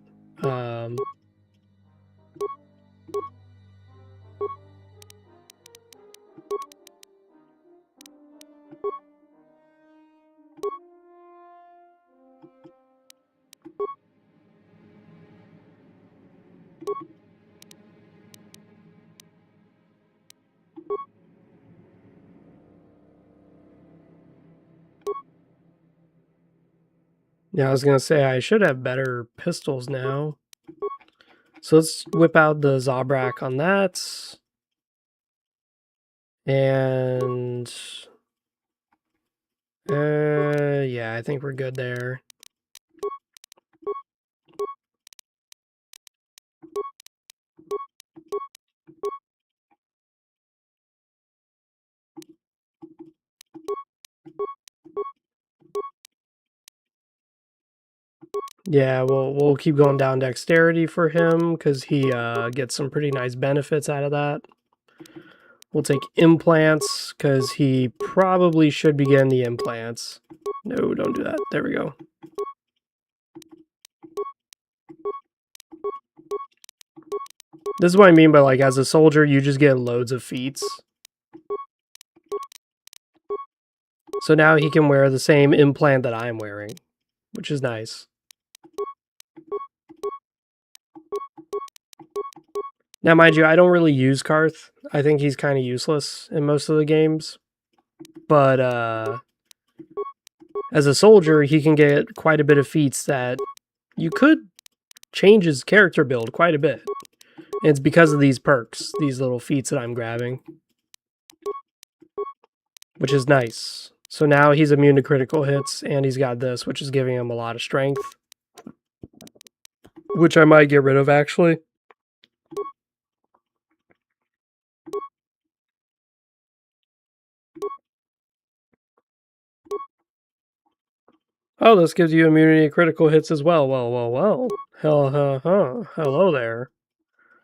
Yeah, I was gonna say I should have better pistols now. So let's whip out the Zabrak on that. And yeah, I think we're good there. Yeah, we'll keep going down dexterity for him because he gets some pretty nice benefits out of that. We'll take implants because he probably should be getting the implants. No, don't do that. There we go. This is what I mean by, like, as a soldier, you just get loads of feats. So now he can wear the same implant that I'm wearing, which is nice. Now, mind you, I don't really use Karth. I think he's kind of useless in most of the games. But as a soldier, he can get quite a bit of feats that you could change his character build quite a bit. And it's because of these perks, these little feats that I'm grabbing. Which is nice. So now he's immune to critical hits, and he's got this, which is giving him a lot of strength. Which I might get rid of, actually. Oh, this gives you immunity to critical hits as well. Well. Hello there.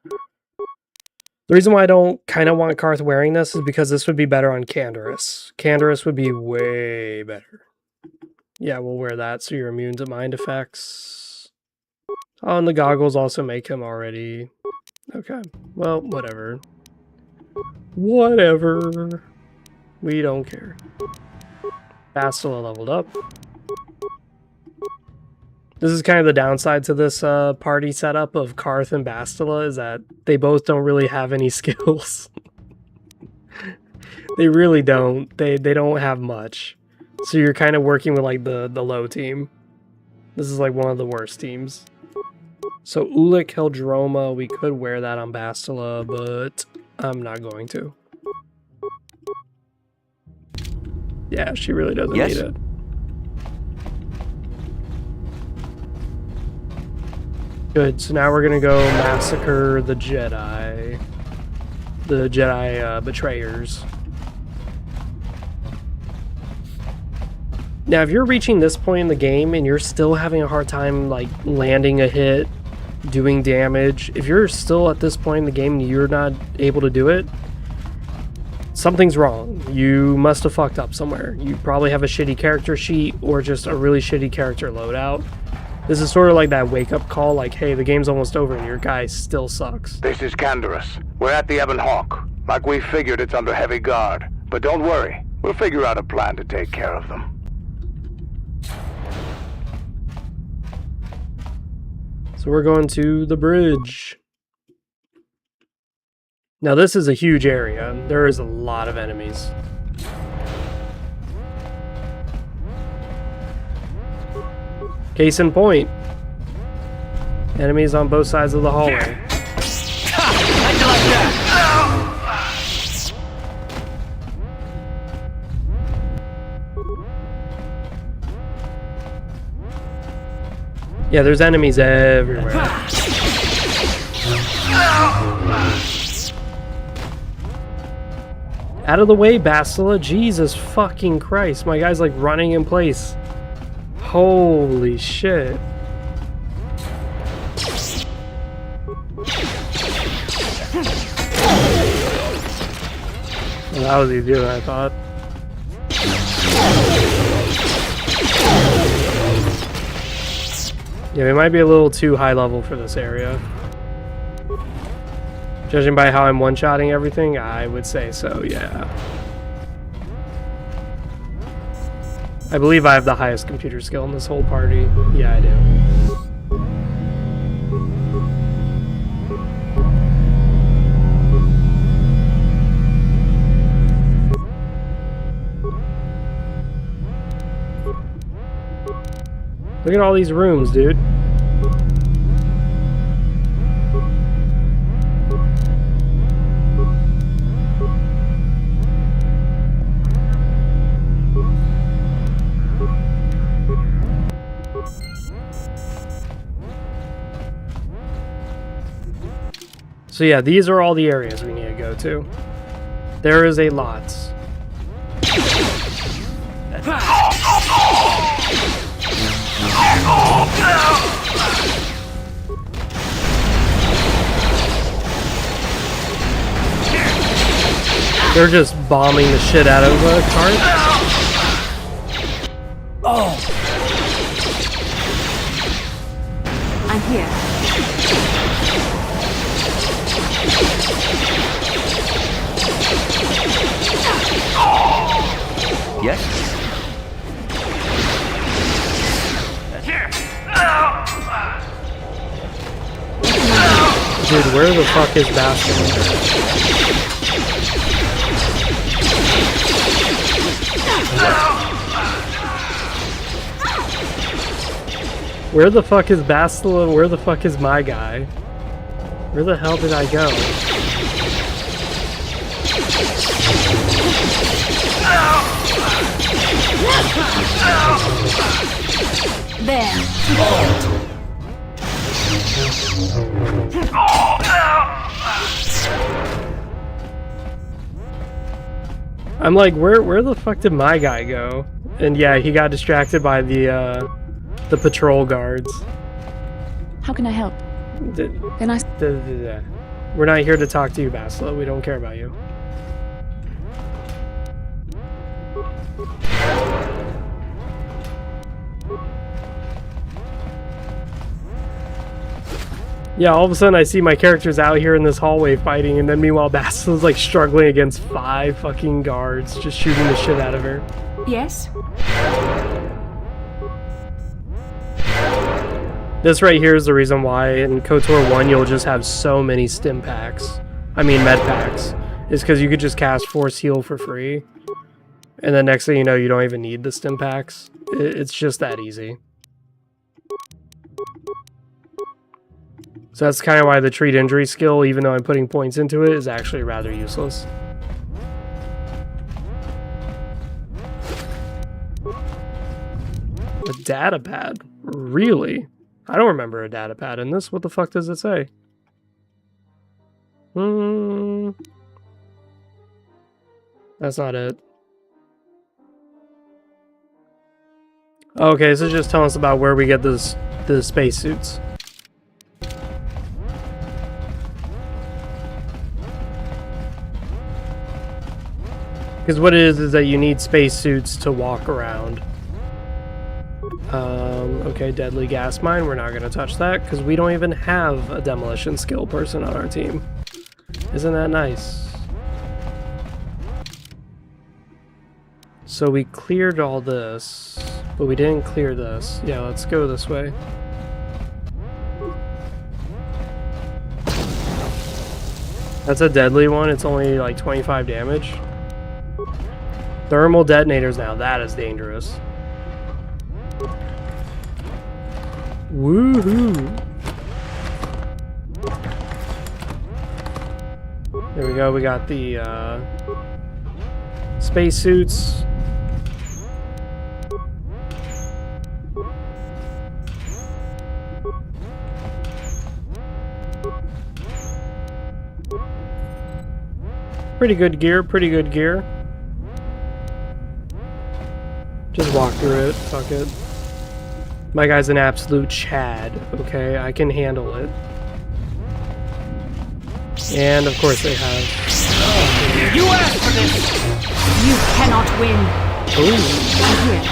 The reason why I don't kind of want Karth wearing this is because this would be better on Canderous. Canderous would be way better. Yeah, we'll wear that so you're immune to mind effects. Oh, and the goggles also make him already. Okay, well, whatever. Whatever. We don't care. Bastila leveled up. This is kind of the downside to this party setup of Karth and Bastila, is that they both don't really have any skills. They really don't. They don't have much. So you're kind of working with like the low team. This is like one of the worst teams. So Ulik Heldroma, we could wear that on Bastila, but I'm not going to. Yeah, she really doesn't need it. Good, so now we're gonna go massacre the Jedi. The Jedi betrayers. Now, if you're reaching this point in the game and you're still having a hard time like landing a hit, doing damage, if you're still at this point in the game and you're not able to do it, something's wrong. You must have fucked up somewhere. You probably have a shitty character sheet or just a really shitty character loadout. This is sort of like that wake-up call, like, hey, the game's almost over and your guy still sucks. This is Canderous. We're at the Ebon Hawk. Like we figured, it's under heavy guard. But don't worry, we'll figure out a plan to take care of them. So we're going to the bridge. Now this is a huge area. There is a lot of enemies. Case in point. Enemies on both sides of the hallway. Yeah, there's enemies everywhere. Out of the way, Bastila. Jesus fucking Christ. My guy's like running in place. Holy shit. Well, that was easier than I thought. Yeah, we might be a little too high level for this area. Judging by how I'm one-shotting everything, I would say so, yeah. I believe I have the highest computer skill in this whole party. Yeah, I do. Look at all these rooms, dude. So yeah, these are all the areas we need to go to. There is a lot. They're just bombing the shit out of the cart. Oh! I'm here. Yes? Dude, where the fuck is Bastion? Where the fuck is Bastila? Where the fuck is my guy? Where the hell did I go? There. I'm like, where the fuck did my guy go? And yeah, he got distracted by the patrol guards. How can I help? Can I? We're not here to talk to you, Basila. We don't care about you. Yeah, all of a sudden I see my characters out here in this hallway fighting, and then meanwhile Basila's like struggling against 5 fucking guards, just shooting the shit out of her. Yes? This right here is the reason why in KOTOR 1 you'll just have so many stim packs. I mean med packs. Is because you could just cast Force Heal for free. And then next thing you know, you don't even need the stim packs. It's just that easy. So that's kind of why the treat injury skill, even though I'm putting points into it, is actually rather useless. A data pad? Really? I don't remember a data pad in this. What the fuck does it say? That's not it. Okay, so just tell us about where we get the spacesuits. Because what it is that you need spacesuits to walk around. Okay, deadly gas mine. We're not going to touch that because we don't even have a demolition skill person on our team. Isn't that nice? So we cleared all this, but we didn't clear this. Yeah, let's go this way. That's a deadly one. It's only like 25 damage. Thermal detonators now. That is dangerous. Woohoo! There we go. We got the spacesuits. Pretty good gear. Pretty good gear. Just walk through it. Fuck it. My guy's an absolute Chad, okay? I can handle it. And of course they have... You asked for this! You cannot win! Ooh. I'm here.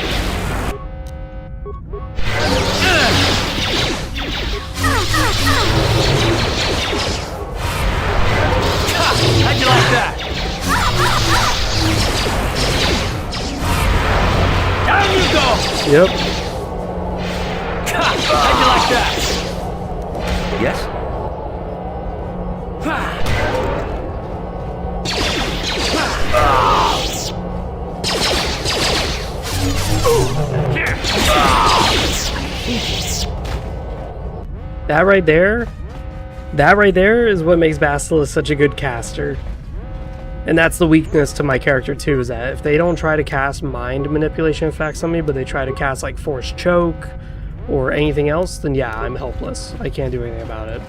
How'd you like that? Down you go! Yep. How'd you like that? Yes? That right there is what makes Basila such a good caster. And that's the weakness to my character too, is that if they don't try to cast mind manipulation effects on me, but they try to cast like force choke or anything else, then yeah, I'm helpless. I can't do anything about it.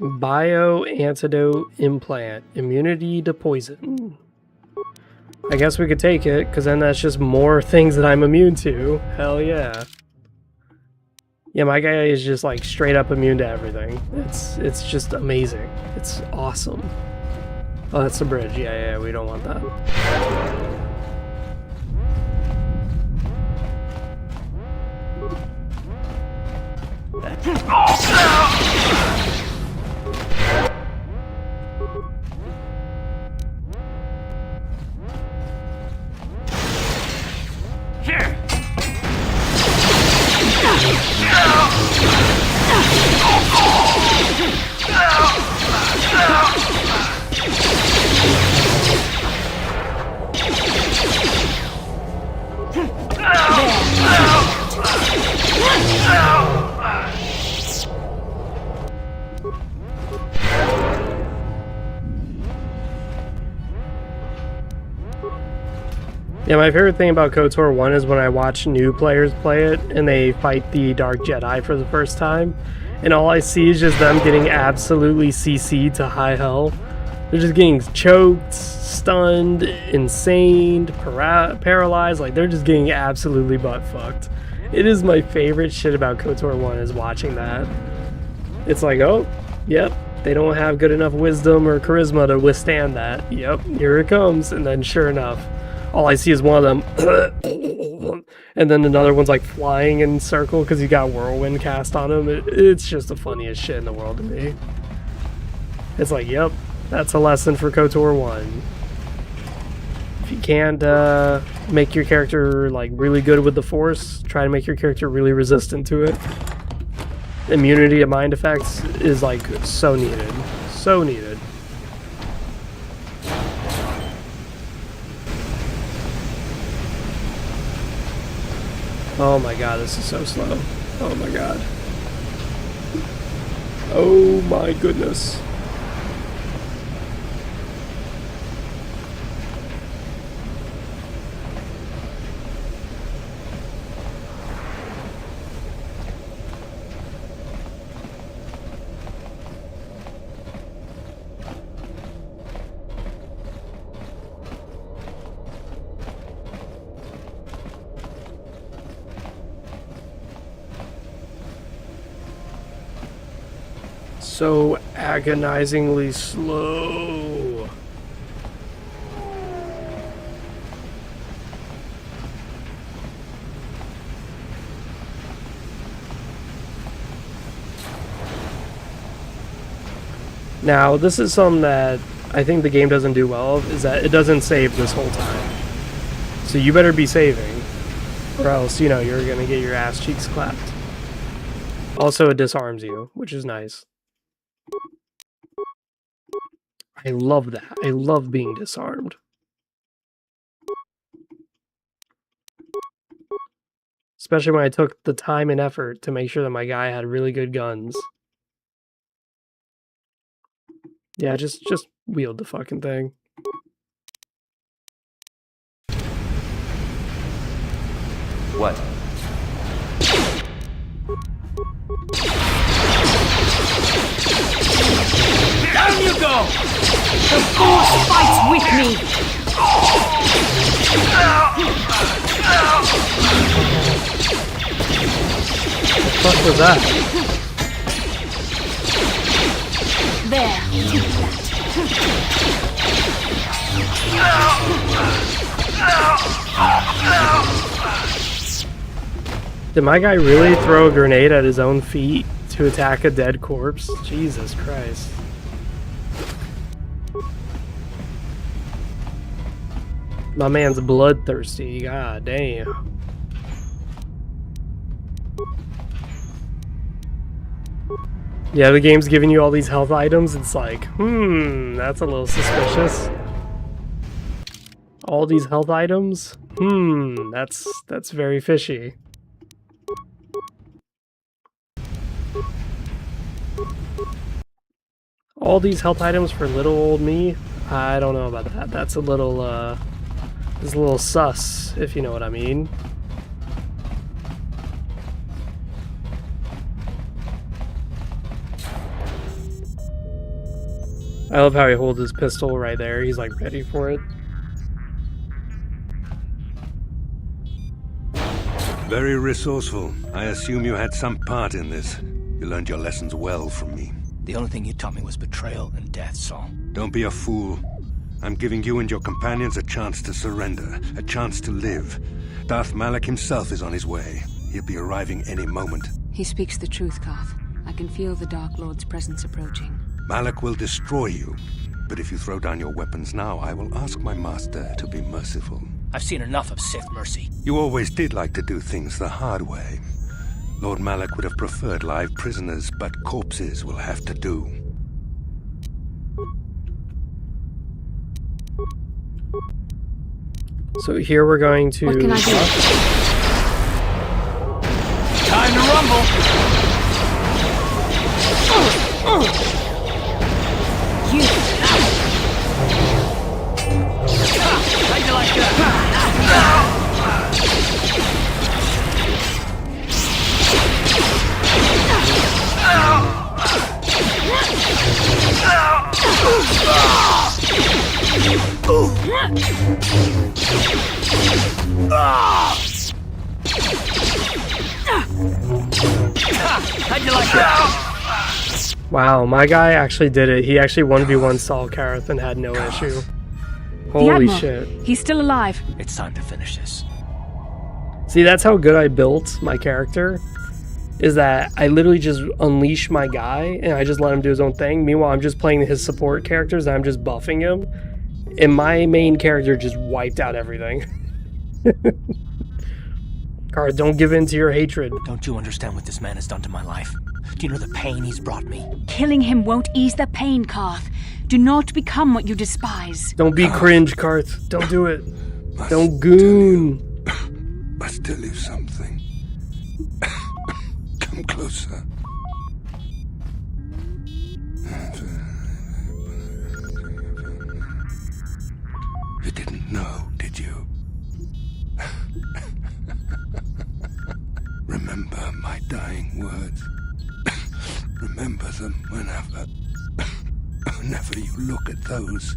Bio-antidote implant. Immunity to poison. I guess we could take it, because then that's just more things that I'm immune to. Hell yeah. Yeah, my guy is just like straight up immune to everything. It's just amazing. It's awesome. Oh, that's the bridge. Yeah, we don't want that. Yeah, my favorite thing about KOTOR 1 is when I watch new players play it and they fight the Dark Jedi for the first time, and all I see is just them getting absolutely CC'd to high hell. They're just getting choked, stunned, insane, paralyzed, like they're just getting absolutely butt fucked. It is my favorite shit about KOTOR 1 is watching that. It's like, oh, yep, they don't have good enough wisdom or charisma to withstand that. Yep, here it comes, and then sure enough, all I see is one of them, and then another one's like flying in circle because he got whirlwind cast on him. It's just the funniest shit in the world to me. It's like, yep, that's a lesson for KOTOR 1. If you can't make your character like really good with the Force, try to make your character really resistant to it. Immunity to mind effects is like so needed. So needed. Oh my god, this is so slow. Oh my god. Oh my goodness. So agonizingly slow. Now, this is something that I think the game doesn't do well of, is that it doesn't save this whole time. So you better be saving, or else, you know, you're gonna get your ass cheeks clapped. Also, it disarms you, which is nice. I love that. I love being disarmed. Especially when I took the time and effort to make sure that my guy had really good guns. Yeah, just wield the fucking thing. What? Down you go! The Force fights with me! What the fuck was that? There, take that. Did my guy really throw a grenade at his own feet to attack a dead corpse? Jesus Christ. My man's bloodthirsty, god damn. Yeah, the game's giving you all these health items, it's like, that's a little suspicious. All these health items? That's very fishy. All these health items for little old me? I don't know about that. That's a little, it's a little sus, if you know what I mean. I love how he holds his pistol right there. He's like ready for it. Very resourceful. I assume you had some part in this. You learned your lessons well from me. The only thing you taught me was betrayal and death, Saul. Don't be a fool. I'm giving you and your companions a chance to surrender, a chance to live. Darth Malak himself is on his way. He'll be arriving any moment. He speaks the truth, Koth. I can feel the Dark Lord's presence approaching. Malak will destroy you. But if you throw down your weapons now, I will ask my master to be merciful. I've seen enough of Sith mercy. You always did like to do things the hard way. Lord Malak would have preferred live prisoners, but corpses will have to do. So here we're going to... What can I do? Time to rumble! You! How'd you like that? How'd you like that? Wow, my guy actually did it. He actually 1v1 Saul Kareth and had no issue. The Holy Admiral. shit. He's still alive. It's time to finish this. See, that's how good I built my character. Is that I literally just unleash my guy and I just let him do his own thing. Meanwhile, I'm just playing his support characters and I'm just buffing him. And my main character just wiped out everything. Karth, don't give in to your hatred. Don't you understand what this man has done to my life? Do you know the pain he's brought me? Killing him won't ease the pain, Koth. Do not become what you despise. Don't be cringe, Karth. Don't do it. Don't goon. Must tell you something. Come closer. You didn't know, did you? Remember my dying words. Remember them whenever you look at those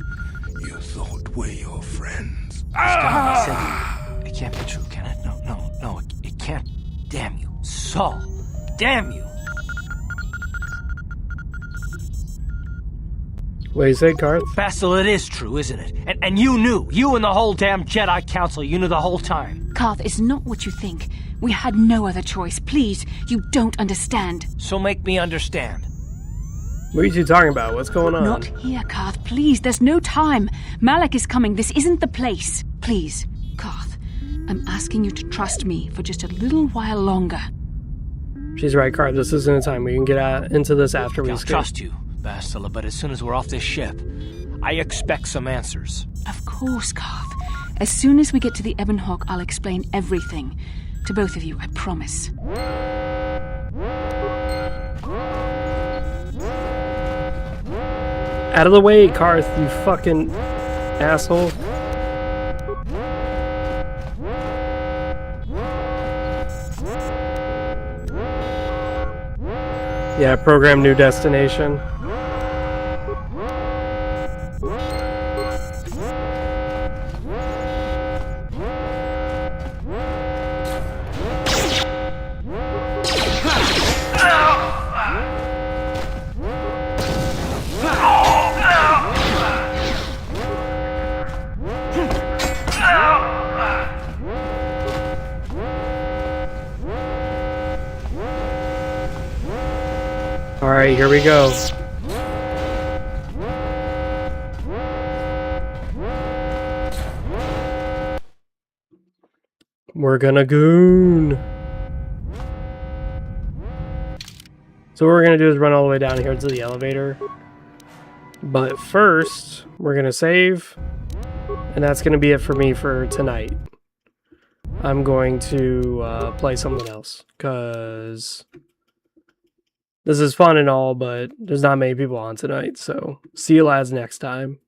you thought were your friends. It can't be true, can it? No, it can't. Damn you. Saul. Damn you. What do you say, Karth? Basil, it is true, isn't it? And you knew. You and the whole damn Jedi Council, you knew the whole time. Koth, it's not what you think. We had no other choice. Please, you don't understand. So make me understand. What are you two talking about? What's going on? Not here, Koth. Please, there's no time. Malak is coming. This isn't the place. Please, Koth, I'm asking you to trust me for just a little while longer. She's right, Karth. This isn't a time. We can get into this after we I'll escape. trust you, Bastila, but as soon as we're off this ship, I expect some answers. Of course, Koth. As soon as we get to the Ebon Hawk, I'll explain everything. To both of you, I promise. Out of the way, Karth, you fucking asshole. Yeah, program new destination. Alright, here we go. We're gonna goon. So what we're gonna do is run all the way down here to the elevator. But first, we're gonna save. And that's gonna be it for me for tonight. I'm going to play something else. Because this is fun and all, but there's not many people on tonight. So see you lads next time.